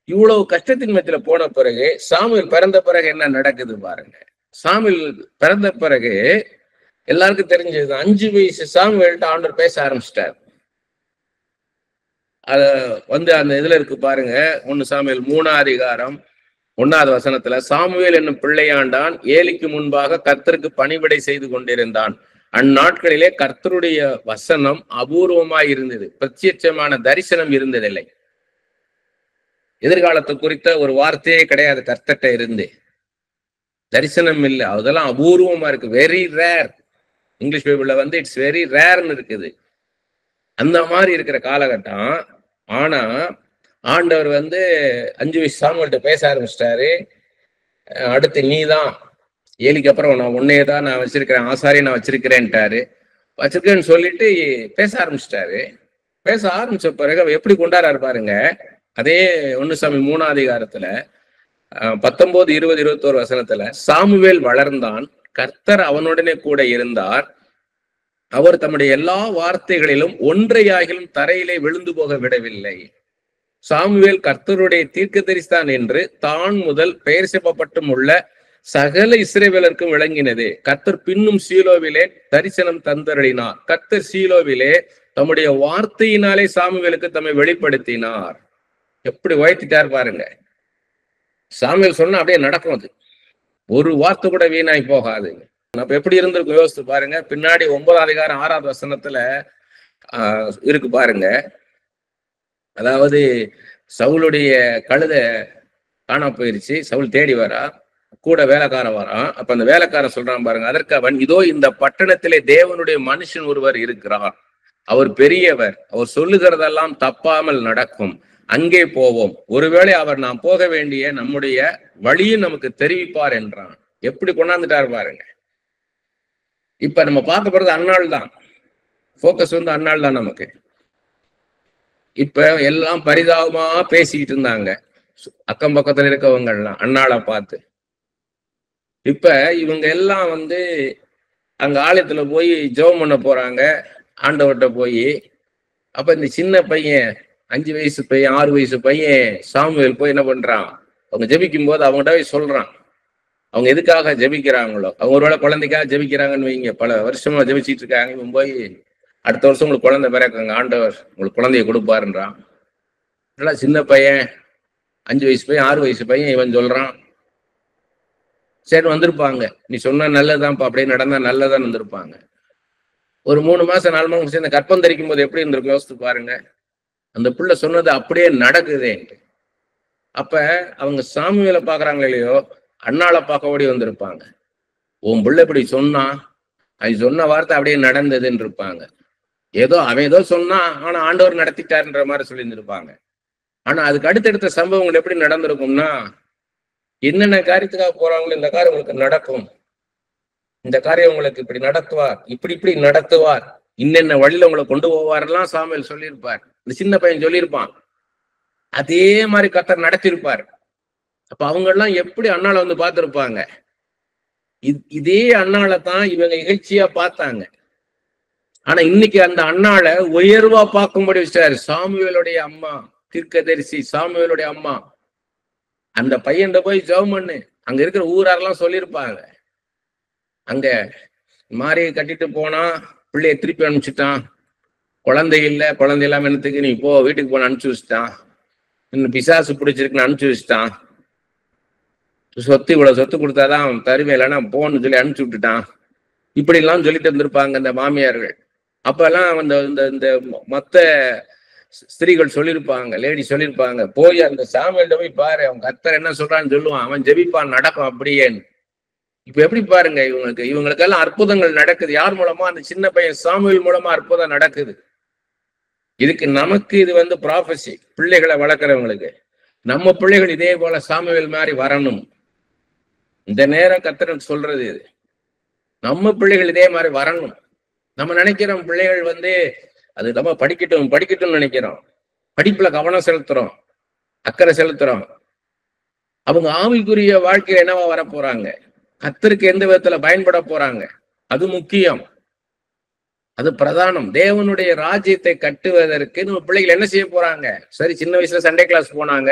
இவ்வளவு கஷ்டத்தின் மத்தியில போன பிறகு சாமுவேல் பிறந்த பிறகு என்ன நடக்குது பாருங்க. சாமுவேல் பிறந்த பிறகு எல்லாருக்கும் தெரிஞ்சது, 5 வயசு சாமுவேல்ட்ட ஆண்டவர் பேச ஆரம்பிச்சிட்டார். அத வந்து அந்த இதுல இருக்கு பாருங்க, 1 சாமுவேல் 3ஆம் அதிகாரம் 1வது வசனத்துல, சாமுவேல் என்னும் பிள்ளையாண்டான் ஏலிக்கு முன்பாக கர்த்தருக்கு பணிவிடை செய்து கொண்டிருந்தான். அந்நாட்களிலே கர்த்தருடைய வசனம் அபூர்வமாய் இருந்தது, பிரத்யட்சமான தரிசனம் இருந்ததில்லை. எதிர்காலத்தை குறித்த ஒரு வார்த்தையே கிடையாது கர்த்தர்ட்ட இருந்து, தரிசனம் இல்லை, அதெல்லாம் அபூர்வமா இருக்கு, வெரி ரேர். இங்கிலீஷ் பைபிள்ல வந்து இட்ஸ் வெரி ரேர்னு இருக்குது. அந்த மாதிரி இருக்கிற காலகட்டம். ஆனா ஆண்டவர் 5 வயசு சாமுவேல்கிட்ட பேச ஆரம்பிச்சிட்டாரு. அடுத்து நீதான், ஏலிக்கு அப்புறம் நான் உன்னையே தான் நான் வச்சிருக்கிறேன், ஆசாரியை நான் வச்சிருக்கிறேன்ட்டாரு. வச்சிருக்கேன்னு சொல்லிட்டு பேச ஆரம்பிச்சிட்டாரு. பேச ஆரம்பிச்ச பிறகு அவர் எப்படி கொண்டாடுறாரு பாருங்க. அதே 1 சாமுவேல் 3ஆம் அதிகாரத்துல 19, 20, 21 வசனத்துல, சாமுவேல் வளர்ந்தான், கர்த்தர் அவனுடனே கூட இருந்தார், அவர் தம்முடைய எல்லா வார்த்தைகளிலும் ஒன்றையாகிலும் தரையிலே விழுந்து போக விடவில்லை. சாமுவேல் கர்த்தருடைய தீர்க்கதரிசிதான் என்று தான் முதல் பெயர் செப்பப்பட்டும் உள்ள சகல இஸ்ரவேலருக்கும் விளங்கினது. கர்த்தர் பின்னும் சீலோவிலே தரிசனம் தந்தருளினார். கர்த்தர் சீலோவிலே தம்முடைய வார்த்தையினாலே சாமுவேலுக்கு தம்மை வெளிப்படுத்தினார். எப்படி உயர்த்திட்டார் பாருங்க. சாமுவேல் சொன்னா அப்படியே நடக்கும். அது ஒரு வார்த்தை கூட வீணாய் போகாது. அப்ப எப்படி இருந்திருக்கும் யோசித்து பாருங்க. பின்னாடி 9ஆம் அதிகாரம் 6வது வசனத்துல இருக்கு பாருங்க. அதாவது சவுளுடைய கழுத காணா போயிருச்சு. சவுல் தேடி வரா, கூட வேலைக்காரன் வரான். அப்ப அந்த வேலைக்காரன் சொல்றான் பாருங்க, அதற்கு அவன், இதோ இந்த பட்டணத்திலே தேவனுடைய மனுஷன் ஒருவர் இருக்கிறார், அவர் பெரியவர், அவர் சொல்லுகிறதெல்லாம் தப்பாமல் நடக்கும், அங்கே போவோம், ஒருவேளை அவர் நாம் போக வேண்டிய நம்முடைய வழியும் நமக்கு தெரிவிப்பார் என்றான். எப்படி கொண்டாந்துட்டார் பாருங்க. இப்ப நம்ம பார்க்க போறது அன்னாள் தான். போக்கஸ் அன்னாள் தான் நமக்கு. இப்ப எல்லாம் பரிதாபமா பேசிக்கிட்டு இருந்தாங்க அக்கம் பக்கத்துல இருக்கவங்க எல்லாம் அன்னாளை பார்த்து. இப்ப இவங்க எல்லாம் அங்க ஆலயத்துல போய் ஜெபம் பண்ண போறாங்க ஆண்டவர்கிட்ட போய். அப்ப இந்த சின்ன பையன், 5 வயசு பையன், 6 வயசு பையன் சாமுவேல் போய் என்ன பண்றான், அவங்க ஜெபிக்கும் போது அவங்ககிட்ட போய் சொல்றான் அவங்க எதுக்காக ஜெபிக்கிறாங்களோ. அவங்க ஒருவேளை குழந்தைக்காக ஜெபிக்கிறாங்கன்னு வைங்க, பல வருஷமா ஜெபிச்சிட்டு இருக்காங்க. இவன் போய் அடுத்த வருஷம் உங்களுக்கு குழந்தை பிறக்குங்க, ஆண்டவர் உங்களுக்கு குழந்தைய கொடுப்பாருன்றான். சின்ன பையன், 5 வயசு பையன், 6 வயசு பையன் இவன் சொல்றான். சரி வந்திருப்பாங்க, நீ சொன்னா நல்லதான்ப்பா, அப்படியே நடந்தா நல்லதான் வந்திருப்பாங்க. ஒரு 3 மாசம் 4 மாசம் சேர்ந்து கற்பம் தரிக்கும் போது எப்படி இருந்திருக்கும் யோசித்து பாருங்க. அந்த புள்ள சொன்னது அப்படியே நடக்குதே. அப்ப அவங்க சாமுவேலை பாக்குறாங்க இல்லையோ, அண்ணாளை பார்க்க ஓடி வந்திருப்பாங்க. உன் பிள்ளை இப்படி சொன்னா, அது சொன்ன வார்த்தை அப்படியே நடந்ததுன்னு இருப்பாங்க. ஏதோ அவன் ஏதோ சொன்னா, ஆனா ஆண்டவர் நடத்திட்டாருன்ற மாதிரி சொல்லியிருந்திருப்பாங்க. ஆனா அதுக்கு அடுத்தடுத்த சம்பவங்கள் எப்படி நடந்திருக்கும்னா, என்னென்ன காரியத்துக்காக போறாங்களோ இந்த காரியம் உங்களுக்கு நடக்கும், இந்த காரியம் உங்களுக்கு இப்படி நடத்துவார், இப்படி இப்படி நடத்துவார், இன்னென்ன வழியில உங்களை கொண்டு போவாரெல்லாம் சாமுவேல் சொல்லியிருப்பார். இந்த சின்ன பையன் சொல்லியிருப்பான். அதே மாதிரி கர்த்தர் நடத்திருப்பார். அப்ப அவங்க எல்லாம் எப்படி அண்ணாளை பார்த்திருப்பாங்க. இதே அண்ணாளை தான் இவங்க இகழ்ச்சியா பார்த்தாங்க. ஆனா இன்னைக்கு அந்த அண்ணாளை உயர்வா பார்க்கும்படி வச்சாரு. சாமுவேலுடைய அம்மா, தீர்க்கதரிசி சாமுவேலுடைய அம்மா, அந்த பையன் போய் ஜெபம் பண்ணு, அங்க இருக்கிற ஊராரெல்லாம் சொல்லியிருப்பாங்க. அங்க மாறியை கட்டிட்டு போனா, பிள்ளைய திருப்பி அனுப்பிச்சுட்டான், குழந்தை இல்லை, குழந்தை இல்லாம என்னத்துக்கு நீ போ, வீட்டுக்கு போன அனுப்பிச்சு வச்சுட்டான், இன்னும் பிசாசு பிடிச்சிருக்குன்னு அனுப்பிச்சு வச்சுட்டான், சொத்து இவ்வளவு சொத்து கொடுத்தாதான் தருவே, இல்லைன்னா போன்னு சொல்லி அனுப்பிச்சு விட்டுட்டான், இப்படி எல்லாம் சொல்லிட்டு இருந்திருப்பாங்க இந்த மாமியார்கள். அப்பெல்லாம் இந்த மத்த ஸ்திரீகள் சொல்லியிருப்பாங்க, லேடி சொல்லியிருப்பாங்க, போய் அந்த சாமுவேல்ட போய் பாரு, அவன் கர்த்தர் என்ன சொல்றான்னு சொல்லுவான், அவன் ஜெபிப்பான், நடக்கும் அப்படியேன்னு. இப்ப எப்படி பாருங்க, இவங்களுக்கெல்லாம் அற்புதங்கள் நடக்குது. யார் மூலமா? அந்த சின்ன பையன் சாமுவேல் மூலமா அற்புதம் நடக்குது. இதுக்கு நமக்கு இது ப்ராஃபஸி. பிள்ளைகளை வளர்க்குறவங்களுக்கு நம்ம பிள்ளைகள் இதே போல சாமுவேல் மாதிரி வரணும். இந்த நேரம் கர்த்தர் சொல்றது இது, நம்ம பிள்ளைகள் இதே மாதிரி வரணும். நம்ம நினைக்கிறோம் பிள்ளைகள் அது நம்ம படிக்கட்டும்னு நினைக்கிறோம், படிப்புல கவனம் செலுத்துறோம், அக்கறை செலுத்துறோம். அவங்க ஆவிக்குரிய வாழ்க்கையில என்னவா வர போறாங்க, கர்த்தருக்கு எந்த விதத்துல பயன்பட போறாங்க, அது முக்கியம், அது பிரதானம். தேவனுடைய ராஜ்யத்தை கட்டுவதற்கு நம்ம பிள்ளைகள் என்ன செய்ய போறாங்க? சரி, சின்ன வயசுல சண்டே கிளாஸ் போனாங்க,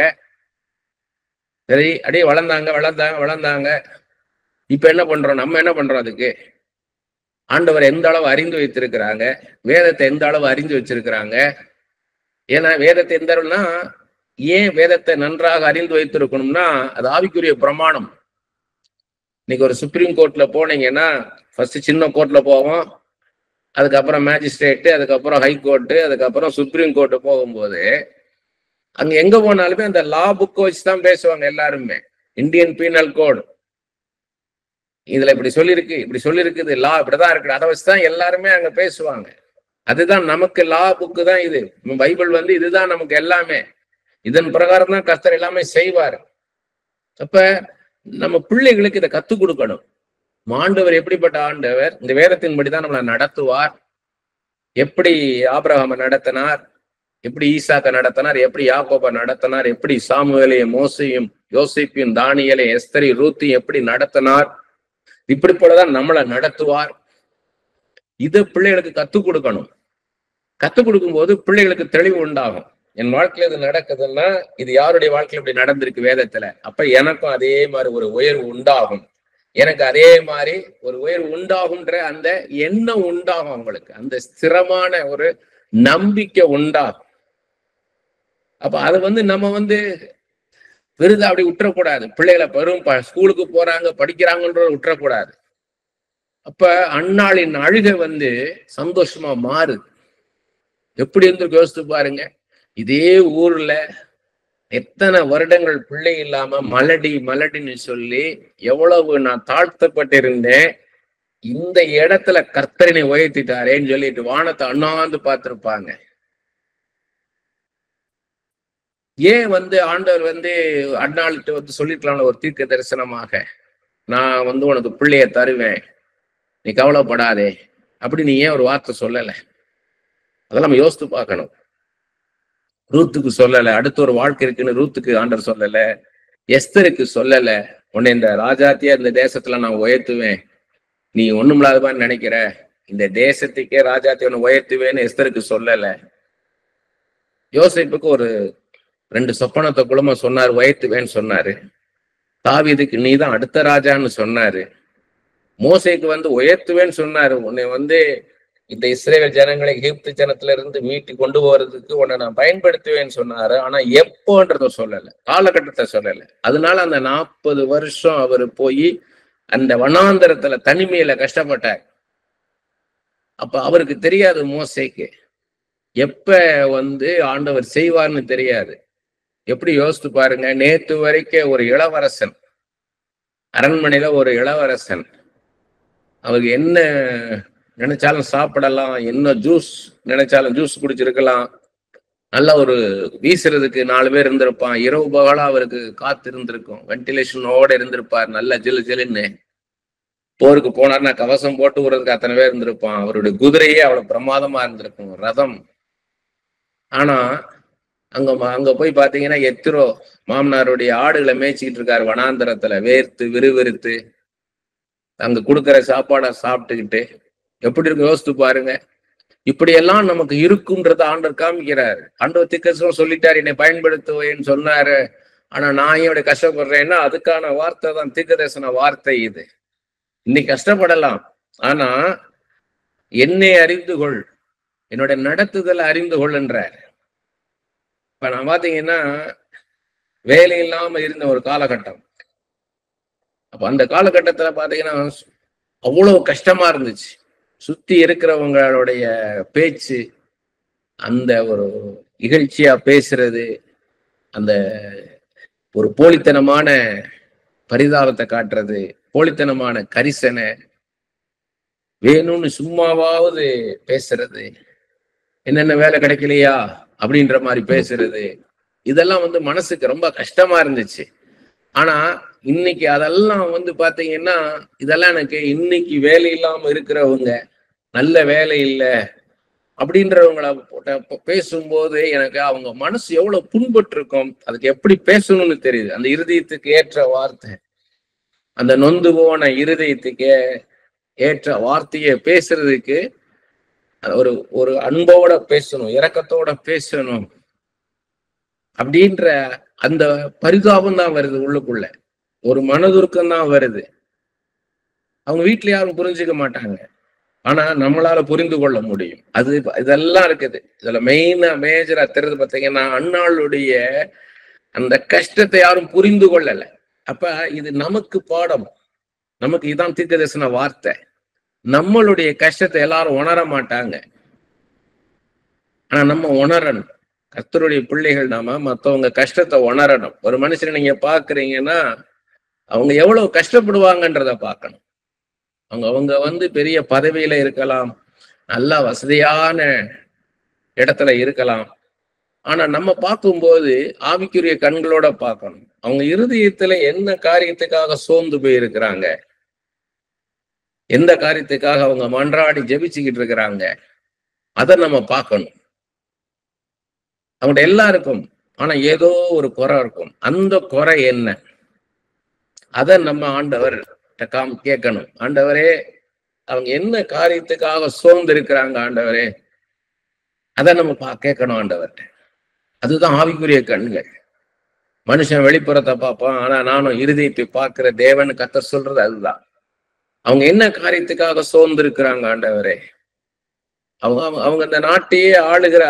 சரி அப்படியே வளர்ந்தாங்க. இப்ப என்ன பண்றோம்? நம்ம என்ன பண்றோம்? அதுக்கு ஆண்டவர் எந்த அளவு அறிந்து வைத்திருக்கிறாங்க, வேதத்தை எந்த அளவு அறிந்து வச்சிருக்கிறாங்க. ஏன்னா வேதத்தை எந்த அளவுனா, ஏன் வேதத்தை நன்றாக அறிந்து வைத்திருக்கணும்னா, அது ஆவிக்குரிய பிரமாணம். இன்னைக்கு ஒரு சுப்ரீம் கோர்ட்ல போனீங்கன்னா, ஃபர்ஸ்ட் சின்ன கோர்ட்ல போவோம், அதுக்கப்புறம் மேஜிஸ்ட்ரேட்டு, அதுக்கப்புறம் ஹை கோர்ட்டு, அதுக்கப்புறம் சுப்ரீம் கோர்ட்டு போகும்போது அங்க எங்க போனாலுமே அந்த லா புக்கை வச்சுதான் பேசுவாங்க எல்லாருமே. இந்தியன் பீனல் கோட், இதுல இப்படி சொல்லியிருக்கு, இப்படி சொல்லியிருக்குது, லா இப்படிதான் இருக்கு, அதை வச்சுதான் எல்லாருமே அங்க பேசுவாங்க. அதுதான் நமக்கு லா புக்கு தான் இது. பைபிள் வந்து இதுதான் நமக்கு எல்லாமே. இதன் பிரகாரம் தான் கர்த்தர் எல்லாமே செய்வார். அப்ப நம்ம பிள்ளைகளுக்கு இதை கத்துக் கொடுக்கணும். ஆண்டவர் எப்படிப்பட்ட ஆண்டவர், இந்த வேதத்தின்படிதான் நம்மளை நடத்துவார். எப்படி ஆபிரகாமை நடத்தினார், எப்படி ஈசாக்க நடத்தினார், எப்படி யாக்கோபை நடத்தினார், எப்படி சாமுவேலையும் மோசையும் யோசேப்பையும் தானியேலையும் எஸ்தரையும் ரூத்தையும் எப்படி நடத்தினார், இப்படி போலதான் நம்மளை நடத்துவார். இதை பிள்ளைகளுக்கு கத்துக் கொடுக்கணும். கத்துக் கொடுக்கும் போது பிள்ளைகளுக்கு தெளிவு உண்டாகும். என் வாழ்க்கையில இது நடக்குதுன்னா இது யாருடைய வாழ்க்கையில இப்படி நடந்திருக்கு வேதத்துல, அப்ப எனக்கும் அதே மாதிரி ஒரு உயர்வு உண்டாகும், எனக்கு அதே மாதிரி ஒரு உயர்வு உண்டாகுன்ற அந்த எண்ணம் உண்டாகும். அவங்களுக்கு அந்த ஸ்திரமான ஒரு நம்பிக்கை உண்டாகும். அப்ப அது வந்து நம்ம வந்து விருது அப்படி விட்டுறக்கூடாது. பிள்ளைகளை பெரும் ஸ்கூலுக்கு போறாங்க படிக்கிறாங்கன்ற விட்டுறக்கூடாது. அப்ப அன்னாளின் அழுகை வந்து சந்தோஷமா மாறுது. எப்படி இருந்து யோசித்து பாருங்க. இதே ஊர்ல எத்தனை வருடங்கள் பிள்ளை இல்லாம மலடின்னு சொல்லி எவ்வளவு நான் தாழ்த்தப்பட்டிருந்தேன், இந்த இடத்துல கர்த்தரனை உயர்த்திட்டாரேன்னு சொல்லிட்டு வானத்தை அண்ணாந்து பார்த்திருப்பாங்க. ஏன் வந்து ஆண்டவர் வந்து அண்ணாள்கிட்ட வந்து சொல்லிருக்கலாம்ல ஒரு தீர்க்க தரிசனமாக, நான் வந்து உனக்கு பிள்ளைய தருவேன், நீ கவலைப்படாதே அப்படி நீ ஏன் ஒரு வார்த்தை சொல்லலை? அதெல்லாம் நம்ம யோசித்து பார்க்கணும். ரூத்துக்கு சொல்லலை, அடுத்த ஒரு வாழ்க்கை இருக்குன்னு ரூத்துக்கு ஆண்டவர் சொல்லலை, எஸ்தருக்கு சொல்லலை, உன்னை இந்த ராஜாத்தியா இந்த தேசத்துல நான் உயர்த்துவேன், நீ ஒண்ணும் இல்லாதபான்னு நினைக்கிற, இந்த தேசத்துக்கே ராஜாத்திய ஒன்னு உயர்த்துவேன்னு எஸ்தருக்கு சொல்லலை. யோசேப்புக்கு ஒரு 2 சொப்பனத்தை குலமா சொன்னாரு, உயர்த்துவேன்னு சொன்னாரு. தாவீதுக்கு நீ தான் அடுத்த ராஜான்னு சொன்னாரு. மோசேக்கு வந்து உயர்த்துவேன்னு சொன்னாரு, உன்னை வந்து இந்த இஸ்ரேல் ஜனங்களை எகிப்து ஜனத்துல இருந்து மீட்டு கொண்டு போறதுக்கு உன்னை நான் பயன்படுத்துவேன்னு சொன்னாரு. ஆனா எப்போன்றத சொல்லல, காலகட்டத்தை சொல்லல. அதனால அந்த 40 வருஷம் அவரு போய் அந்த வனாந்தரத்துல தனிமையில கஷ்டப்பட்டார். அப்ப அவருக்கு தெரியாது மோசேக்கு எப்ப வந்து ஆண்டவர் செய்வார்னு தெரியாது. எப்படி யோசித்து பாருங்க, நேத்து வரைக்கும் ஒரு இளவரசன், அரண்மனையில ஒரு இளவரசன், அவருக்கு என்ன நினைச்சாலும் சாப்பிடலாம், என்ன ஜூஸ் நினைச்சாலும் ஜூஸ் குடிச்சிருக்கலாம், நல்ல ஒரு வீசுறதுக்கு 4 பேர் இருந்திருப்பான், இரவு பகலா அவருக்கு காத்து இருந்திருக்கும், வென்டிலேஷனோட இருந்திருப்பார், நல்ல ஜிலு ஜிலுன்னு. போருக்கு போனார்னா கவசம் போட்டு விடுறதுக்கு அத்தனை பேர் இருந்திருப்பான், அவருடைய குதிரையே அவ்வளவு பிரமாதமா இருந்திருக்கும், ரதம். ஆனா அங்க போய் பாத்தீங்கன்னா எத்திரோ மாமனாருடைய ஆடுகளை மேய்ச்சிக்கிட்டு இருக்காரு வனாந்தரத்துல, வேர்த்து விறுவிறுத்து அங்க கொடுக்குற சாப்பாடை சாப்பிட்டுக்கிட்டு. எப்படி இருக்கு யோசித்து பாருங்க. இப்படியெல்லாம் நமக்கு இருக்கும்ன்றத ஆண்டவர் காமிக்கிறாரு. ஆண்டவர் தீர்க்கதரிசனம் சொல்லிட்டாரு, என்னை பயன்படுத்துவேன்னு சொன்னாரு. ஆனா நான் ஏன் கஷ்டப்படுறேன்னா அதுக்கான வார்த்தை தான் தீர்க்கதரிசன வார்த்தை இது. இன்னைக்கு கஷ்டப்படலாம், ஆனா என்னை அறிந்து கொள், என்னோட நடத்துதலை அறிந்து கொள்ன்றார். இப்ப நான் பாத்தீங்கன்னா வேலை இல்லாம இருந்த ஒரு காலகட்டம். அப்ப அந்த காலகட்டத்துல பாத்தீங்கன்னா அவ்வளவு கஷ்டமா இருந்துச்சு. சுத்தி இருக்கிறவங்களுடைய பேச்சு, அந்த ஒரு இகழ்ச்சியா பேசுறது, அந்த ஒரு போலித்தனமான பரிதாபத்தை காட்டுறது, போலித்தனமான கரிசனை, வேணும்னு சும்மாவாவது பேசுறது, என்னென்ன வேலை கிடைக்கலையா அப்படின்ற மாதிரி பேசுறது, இதெல்லாம் வந்து மனசுக்கு ரொம்ப கஷ்டமா இருந்துச்சு. ஆனா இன்னைக்கு அதெல்லாம் வந்து பாத்தீங்கன்னா, இதெல்லாம் எனக்கு இன்னைக்கு வேலை இல்லாம இருக்கிறவங்க, நல்ல வேலை இல்லை அப்படின்றவங்கள பேசும்போது எனக்கு அவங்க மனசு எவ்வளவு புண்பட்டு இருக்கும், அதுக்கு எப்படி பேசணும்னு தெரியுது. அந்த இருதயத்துக்கு ஏற்ற வார்த்தை, அந்த நொந்து போன இருதயத்துக்கு ஏற்ற வார்த்தையை பேசுறதுக்கு ஒரு ஒரு அன்போட பேசணும், இரக்கத்தோட பேசணும் அப்படின்ற அந்த பரிதாபம் தான் வருது உள்ளுக்குள்ள, ஒரு மனதுருக்கம் தான் வருது. அவங்க வீட்டுல யாரும் புரிஞ்சுக்க மாட்டாங்க, ஆனா நம்மளால புரிந்து கொள்ள முடியும். அது இதெல்லாம் இருக்குது. இதுல மேஜரா தெரிஞ்சு பார்த்தீங்கன்னா, அன்னாளுடைய அந்த கஷ்டத்தை யாரும் புரிந்து கொள்ளல. அப்ப இது நமக்கு பாடம், நமக்கு இதான் தீர்க்கதரிசன வார்த்தை. நம்மளுடைய கஷ்டத்தை எல்லாரும் உணர மாட்டாங்க, ஆனா நம்ம உணரணும். கர்த்தருடைய பிள்ளைகள் நாம மத்தவங்க கஷ்டத்தை உணரணும். ஒரு மனுஷனை நீங்க பாக்குறீங்கன்னா அவங்க எவ்வளவு கஷ்டப்படுவாங்கன்றத பார்க்கணும். அவங்க வந்து பெரிய பதவியில இருக்கலாம், நல்லா வசதியான இடத்துல இருக்கலாம். ஆனா நம்ம பார்க்கும்போது ஆவிக்குரிய கண்களோட பார்க்கணும். அவங்க இருதயத்துல என்ன காரியத்துக்காக சோர்ந்து போயிருக்கிறாங்க, எந்த காரியத்துக்காக அவங்க மன்றாடி ஜெபிச்சுக்கிட்டு இருக்கிறாங்க, அதை நம்ம பார்க்கணும். அவங்கள்ட்ட எல்லாம் இருக்கும், ஆனா ஏதோ ஒரு குறை இருக்கும். அந்த குறை என்ன, அதை நம்ம ஆண்டவர் கேட்கணும். ஆண்டவரே, அவங்க என்ன காரியத்துக்காக சோர்ந்து இருக்கிறாங்க ஆண்டவரே, அதை நம்ம கேட்கணும் ஆண்டவர்கிட்ட. அதுதான் ஆவிக்குரிய கண்கள். மனுஷன் வெளிப்புறத்தை பார்ப்பான், ஆனா நானும் இருதயத்தை பார்க்கிற தேவன் கர்த்தர் சொல்றது அதுதான். அவங்க என்ன காரியத்துக்காக சோர்ந்து இருக்கிறாங்க ஆண்டவரே. அவங்க அவங்க இந்த நாட்டையே ஆளுகிற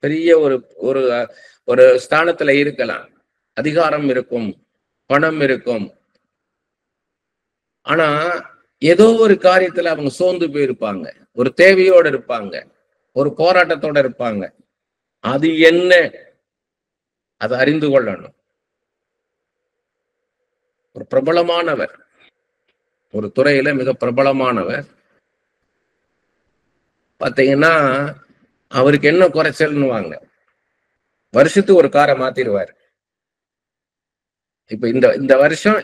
பெரிய ஒரு ஒரு ஒரு ஸ்தானத்துல இருக்கலாம், அதிகாரம் இருக்கும், பணம் இருக்கும். ஆனா ஏதோ ஒரு காரியத்துல அவங்க சோர்ந்து போயிருப்பாங்க, ஒரு தேவையோடு இருப்பாங்க, ஒரு போராட்டத்தோட இருப்பாங்க. அது என்ன, அதை அறிந்து கொள்ளணும். ஒரு பிரபலமானவர், ஒரு துறையில மிக பிரபலமானவர் பாத்தீங்கன்னா, அவருக்கு என்ன குறைச்சல்னுவாங்க, வருஷத்துக்கு ஒரு காரை மாத்திடுவார். இப்ப இந்த இந்த வருஷம்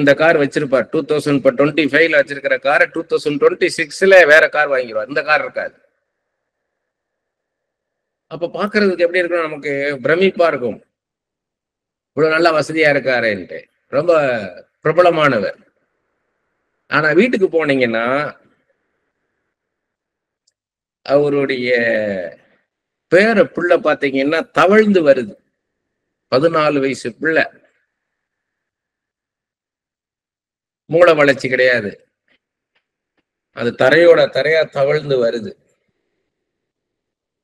இந்த கார் வச்சிருப்பார். 2025 வச்சிருக்கிற காரை 2026 வேற கார் வாங்கிடுவார். இந்த கார் இருக்காது. அப்ப பாக்குறதுக்கு எப்படி இருக்கும், நமக்கு பிரமிப்பா இருக்கும். இவ்வளவு நல்லா வசதியா இருக்காருன்ட்டு, ரொம்ப பிரபலமானவர். ஆனா வீட்டுக்கு போனீங்கன்னா அவருடைய பேர பிள்ளை பாத்தீங்கன்னா தவழ்ந்து வருது. 14 வயசு பிள்ளை, மூளை வளர்ச்சி கிடையாது, அது தரையா தவழ்ந்து வருது.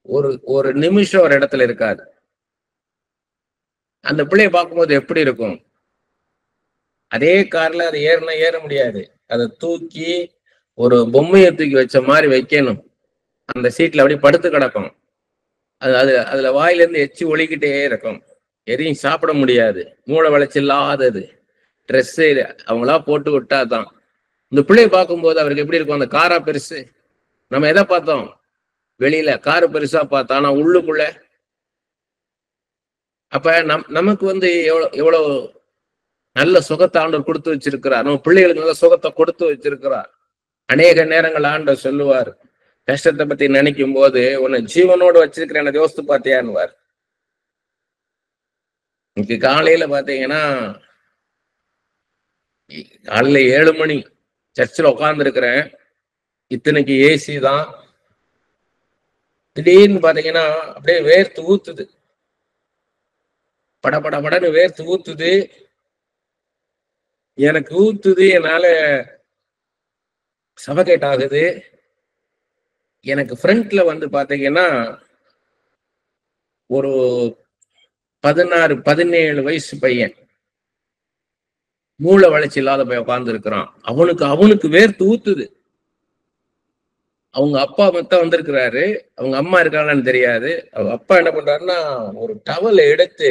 ஒரு ஒரு நிமிஷம் ஒரு இடத்துல இருக்காது. அந்த பிள்ளைய பார்க்கும்போது எப்படி இருக்கும், அதே கார்ல அது ஏற முடியாது, அதை தூக்கி ஒரு பொம்மையை தூக்கி வச்ச மாதிரி வைக்கணும். அந்த சீட்ல அப்படியே படுத்து கிடக்கும். அதுல வாயிலிருந்து எச்சி ஒலிக்கிட்டே இருக்கும். எதையும் சாப்பிட முடியாது, மூளை வளர்ச்சி இல்லாதது. ட்ரெஸ் அவங்களா போட்டு விட்டாதான். இந்த பிள்ளையை பார்க்கும்போது அவருக்கு எப்படி இருக்கும், அந்த காரா பெருசு. நம்ம எதை பார்த்தோம், வெளியில காரு பெருசா பார்த்தோம், ஆனா உள்ளுக்குள்ள அப்ப நமக்கு எவ்வளவு நல்ல சுகத்தை ஆண்டவர் கொடுத்து வச்சிருக்கிறார். நம்ம பிள்ளைகளுக்கு நல்ல சுகத்தை கொடுத்து வச்சிருக்கிறார். அநேக நேரங்கள் ஆண்டவர் சொல்லுவார், கஷ்டத்தை பத்தி நினைக்கும் போது உன்னை ஜீவனோடு வச்சிருக்கிறேன், எனக்கு யோசித்து பார்த்தியான்னுவார். இன்னைக்கு காலையில பாத்தீங்கன்னா, காலையில 7 மணி சர்ச்சில் உட்கார்ந்து இருக்கிறேன். இத்தனைக்கு ஏசி தான். திடீர்னு பாத்தீங்கன்னா அப்படியே வேர்த்து ஊத்துது, படன்னு வேர்த்து ஊத்துது. எனக்கு ஊத்துது, என்னால சஃபகேட் ஆகுது. எனக்கு ஃப்ரண்ட்ல பாத்தீங்கன்னா ஒரு 16-17 வயசு பையன், மூளை வளர்ச்சி இல்லாத பையன் உட்கார்ந்து இருக்கிறான். அவனுக்கு வேர்த்து ஊத்துது. அவங்க அப்பா மொத்தம் வந்திருக்கிறாரு, அவங்க அம்மா இருக்காங்கன்னு தெரியாது. அவங்க அப்பா என்ன பண்றாருன்னா, ஒரு டவலை எடுத்து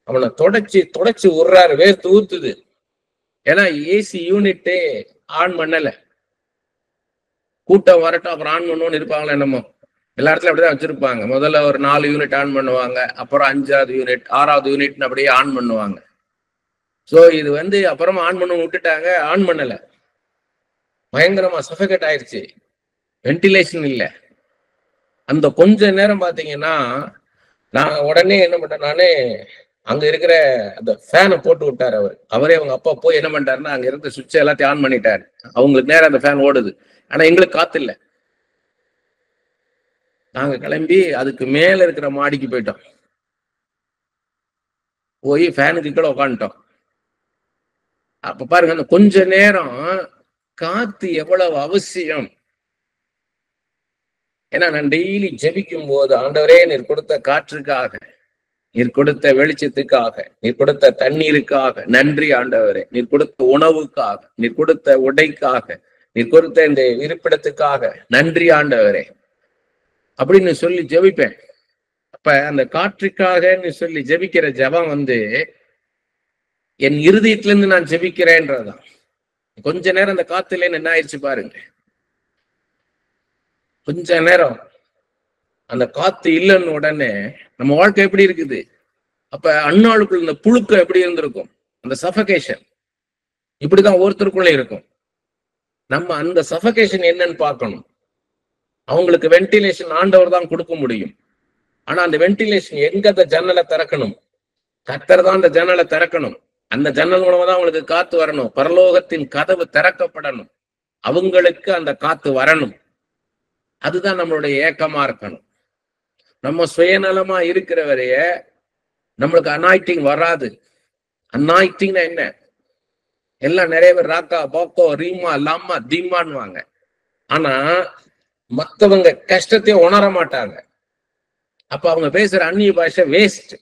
அவனை தொடச்சு விடுறாரு, வேர்த்து ஊத்துது. ஏன்னா ஏசி யூனிட்டே ஆன் பண்ணல. கூட்டம் வரட்டும் அப்புறம் ஆன் பண்ணுவோன்னு இருப்பாங்களா என்னமோ, எல்லா இடத்துலயும் அப்படிதான் வச்சிருப்பாங்க. முதல்ல ஒரு 4 யூனிட் ஆன் பண்ணுவாங்க, அப்புறம் 5வது யூனிட் 6வது யூனிட் அப்படியே ஆன் பண்ணுவாங்க. சோ இது அப்புறமா ஆன் பண்ண விட்டுட்டாங்க, ஆன் பண்ணல. பயங்கரமா சஃபகேட் ஆயிடுச்சு, வென்டிலேஷன் இல்லை. அந்த கொஞ்ச நேரம் பாத்தீங்கன்னா நான் உடனே என்ன பண்ணேன், நானே அங்க இருக்கிற அந்த ஃபேனை போட்டு விட்டாரு அவரே. அவங்க அப்பா போய் என்ன பண்ணிட்டாருன்னா, அங்க இருந்த சுவிட்ச் எல்லாத்தையும் ஆன் பண்ணிட்டாரு. அவங்களுக்கு நேரம் அந்த ஃபேன் ஓடுது, ஆனா எங்களுக்கு காத்து இல்லை. நாங்க கிளம்பி அதுக்கு மேல இருக்கிற மாடிக்கு போயிட்டோம். போய் ஃபேனுக்கு கீழே உட்காந்துட்டோம். அப்ப பாருங்க, அந்த கொஞ்ச நேரம் காத்து எவ்வளவு அவசியம். ஏன்னா நான் டெய்லி ஜெபிக்கும் போது, ஆண்டவரே நீர் கொடுத்த காற்றுக்காக, நீர் கொடுத்த வெளிச்சத்துக்காக, நீர் கொடுத்த தண்ணீருக்காக நன்றி ஆண்டவரே, நீர் கொடுத்த உணவுக்காக, நீர் கொடுத்த உடைக்காக, நீர் கொடுத்த இந்த இருப்பிடத்துக்காக நன்றி ஆண்டவரே அப்படின்னு சொல்லி ஜெபிப்பேன். அப்ப அந்த காற்றுக்காக சொல்லி ஜெபிக்கிற ஜெபம் என் இருதயத்துல இருந்து நான் ஜெபிக்கிறேன்றதான். கொஞ்ச நேரம் அந்த காத்துல என்ன ஆயிடுச்சு பாருங்க. கொஞ்ச நேரம் அந்த காத்து இல்லைன்னு உடனே நம்ம வாழ்க்கை எப்படி இருக்குது? அப்ப அந்நாளுக்குள்ள இந்த புழுக்கம் எப்படி இருந்திருக்கும்? அந்த சஃபகேஷன் இப்படிதான் ஒருத்தருக்குள்ள இருக்கும். நம்ம அந்த சஃபகேஷன் என்னன்னு பார்க்கணும். அவங்களுக்கு வென்டிலேஷன் ஆண்டவர் தான் கொடுக்க முடியும். ஆனா அந்த வென்டிலேஷன் எங்க அந்த ஜன்னலை திறக்கணும்? கர்த்தர் தான் அந்த ஜன்னலை திறக்கணும். அந்த ஜன்னல் மூலமா தான் அவங்களுக்கு காத்து வரணும். பரலோகத்தின் கதவு திறக்கப்படணும். அவங்களுக்கு அந்த காத்து வரணும். அதுதான் நம்மளுடைய ஏக்கமா இருக்கணும். நம்ம சுயநலமா இருக்கிற வரைய நம்மளுக்கு அனாயிட்டிங் வராது. அனாயிட்டிங்னா என்ன? எல்லாம் நிறைய பேர் ராக்கா பாக்கோ ரீமா லாமா தீமான்வாங்க. ஆனா மத்தவங்க கஷ்டத்தையும் உணர மாட்டாங்க. அப்ப அவங்க பேசுற அந்நிய பாஷை வேஸ்ட்.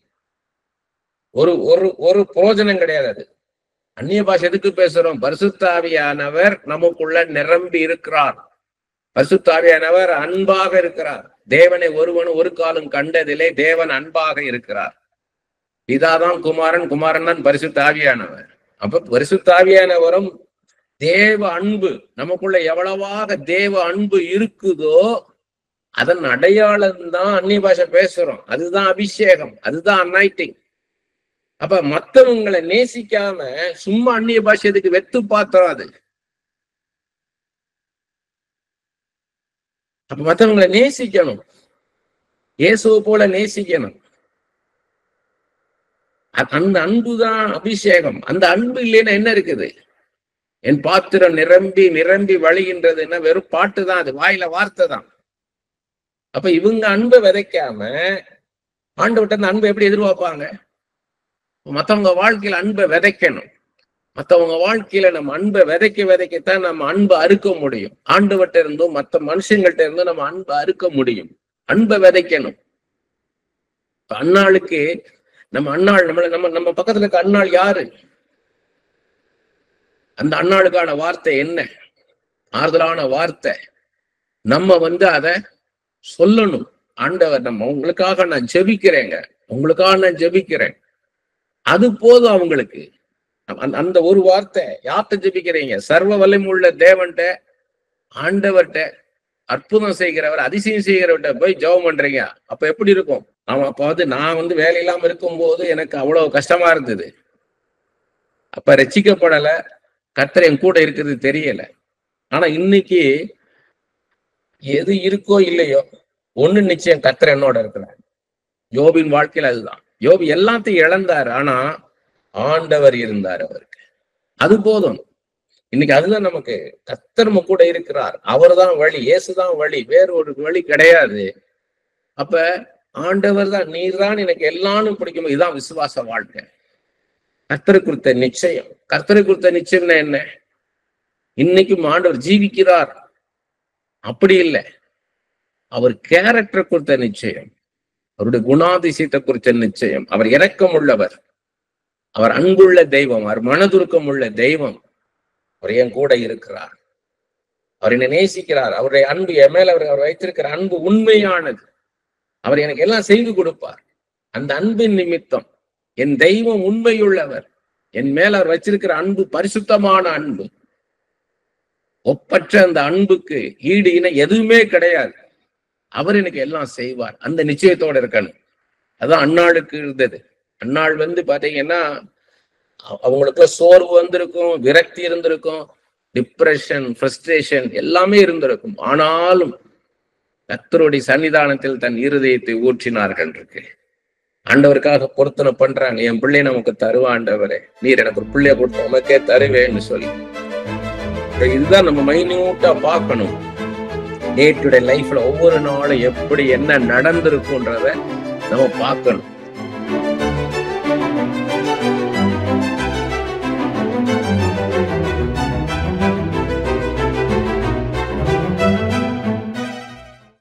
ஒரு ஒரு ஒரு பிரயோஜனம் கிடையாது. அது அந்நிய பாஷை எதுக்கு பேசுறோம்? பரிசுத்த ஆவியானவர் நமக்குள்ள நிரம்பி இருக்கிறார். பரிசுத்த ஆவியானவர் அன்பாக இருக்கிறார். தேவனை ஒருவனும் ஒரு காலம் கண்டதிலே தேவன் அன்பாக இருக்கிறார். பிதாதான் குமாரன், குமாரன் தான் பரிசுத்த ஆவியானவர். அப்ப பரிசுத்த ஆவியானவரும் தேவ அன்பு நமக்குள்ள எவ்வளவாக தேவ அன்பு இருக்குதோ அதன் அடையாளம் தான் அந்நிய பாஷை பேசுறோம். அதுதான் அபிஷேகம், அதுதான் அனாயிட்டிங். அப்ப மத்தவங்களை நேசிக்காம சும்மா அந்நிய பாஷை எதுக்கு? வெத்து பாத்திரம் அது. அப்ப மத்தவங்களை நேசிக்கணும், இயேசுவை போல நேசிக்கணும். அந்த அன்புதான் அபிஷேகம். அந்த அன்பு இல்லைன்னா என்ன இருக்குது? என் பாத்திரம் நிரம்பி நிரம்பி வழிகின்றதுன்னா வெறும் பாட்டு தான், அது வாயில வார்த்தை தான். அப்ப இவங்க அன்பை விதைக்காம ஆண்டவர்ட்ட அந்த அன்பை எப்படி எதிர்பார்ப்பாங்க? மத்தவங்க வாழ்க்கையில அன்பை விதைக்கணும். மத்தவங்க வாழ்க்கையில நம்ம அன்பை விதைக்கத்தான் நம்ம அன்பை அறுக்க முடியும். ஆண்டவர்ட்ட இருந்தும் மற்ற மனுஷங்கள்ட்ட இருந்தும் நம்ம அன்பை அறுக்க முடியும். அன்பை விதைக்கணும். அந்நாளுக்கு நம்ம அந்நாள் நம்ம பக்கத்துல இருக்க அந்நாள் யாரு? அந்த அந்நாளுக்கான வார்த்தை என்ன? ஆறுதலான வார்த்தை. நம்ம அதை சொல்லணும். ஆண்டவர், நம்ம உங்களுக்காக நான் ஜெபிக்கிறேங்க, உங்களுக்காக நான் ஜெபிக்கிறேன். அது போதும் அவங்களுக்கு. அந்த ஒரு வார்த்தை. யார்கிட்ட ஜெபிக்கிறீங்க? சர்வ வல்லமையுள்ள தேவன்ட்ட, ஆண்டவர்கிட்ட, அற்புதம் செய்கிறவர், அதிசயம் செய்கிறவர்கிட்ட போய் ஜெபம் பண்றீங்க. அப்ப எப்படி இருக்கும்? அப்ப நான் வேலை இல்லாம இருக்கும் போது எனக்கு அவ்வளவு கஷ்டமா இருந்தது. அப்ப ரட்சிக்கப்படல, கர்த்தர் என் கூட இருக்கிறது தெரியல. ஆனா இன்னைக்கு எது இருக்கோ இல்லையோ ஒண்ணு நிச்சயம், கர்த்தர் என்னோட இருக்கிறார். யோபின் வாழ்க்கையில அதுதான். யோபு எல்லாத்தையும் இழந்தாரு, ஆனா ஆண்டவர் இருந்தார் அவருக்கு. அது போதும். இன்னைக்கு அதுதான் நமக்கு. கர்த்தர் நம்ம கூட இருக்கிறார், அவர் தான் வழி, இயேசுதான் வழி, வேற ஒரு வழி கிடையாது. அப்ப ஆண்டவர் தான், நீர் தான் எனக்கு எல்லாரும் பிடிக்கும். இதுதான் விசுவாச வாழ்க்கை. கர்த்தரை குறித்த நிச்சயம். கர்த்தரை குறித்த நிச்சயம்னா என்ன? இன்னைக்கும் ஆண்டவர் ஜீவிக்கிறார் அப்படி இல்லை. அவர் கேரக்டரை குறித்த நிச்சயம், அவருடைய குணாதிசயத்தை குறித்த நிச்சயம். அவர் இரக்கம் உள்ளவர், அவர் அன்புள்ள தெய்வம், அவர் மனதுருக்கம் உள்ள தெய்வம். அவர் என் கூட இருக்கிறார், அவர் என்னை நேசிக்கிறார். அவருடைய அன்பு என் மேல அவர் வைத்திருக்கிற அன்பு உண்மையானது. அவர் எனக்கு எல்லாம் செய்து கொடுப்பார். அந்த அன்பின் நிமித்தம் என் தெய்வம் உண்மையுள்ளவர். என் மேல அவர் வச்சிருக்கிற அன்பு பரிசுத்தமான அன்பு. ஒப்பற்ற அந்த அன்புக்கு ஈடு இணை எதுவுமே கிடையாது. அவர் எனக்கு எல்லாம் செய்வார். அந்த நிச்சயத்தோட இருக்கணும். அதான் அந்நாளுக்கு இருந்தது. அந்நாள் பாத்தீங்கன்னா அவங்களுக்கு சோர்வு வந்திருக்கும், விரக்தி இருந்திருக்கும், டிப்ரெஷன், ஃப்ரஸ்ட்ரேஷன் எல்லாமே இருந்திருக்கும். ஆனாலும் கர்த்தருடைய சன்னிதானத்தில் தன் இருதயத்தை ஊற்றினார்கள் இருக்கு. ஆண்டவருக்காக பொருத்தனை பண்றாங்க. என் பிள்ளைய நமக்கு தருவா ஆண்டவரே, நீர் எனக்கு ஒரு பிள்ளைய கொடுத்து உனக்கே தருவேன்னு சொல்லி. இதுதான் நம்ம மைன்யூட்டா பார்க்கணும். டே டு டே லைஃப்ல ஒவ்வொரு நாளும் எப்படி என்ன நடந்திருக்குன்றத நம்ம பார்க்கணும்.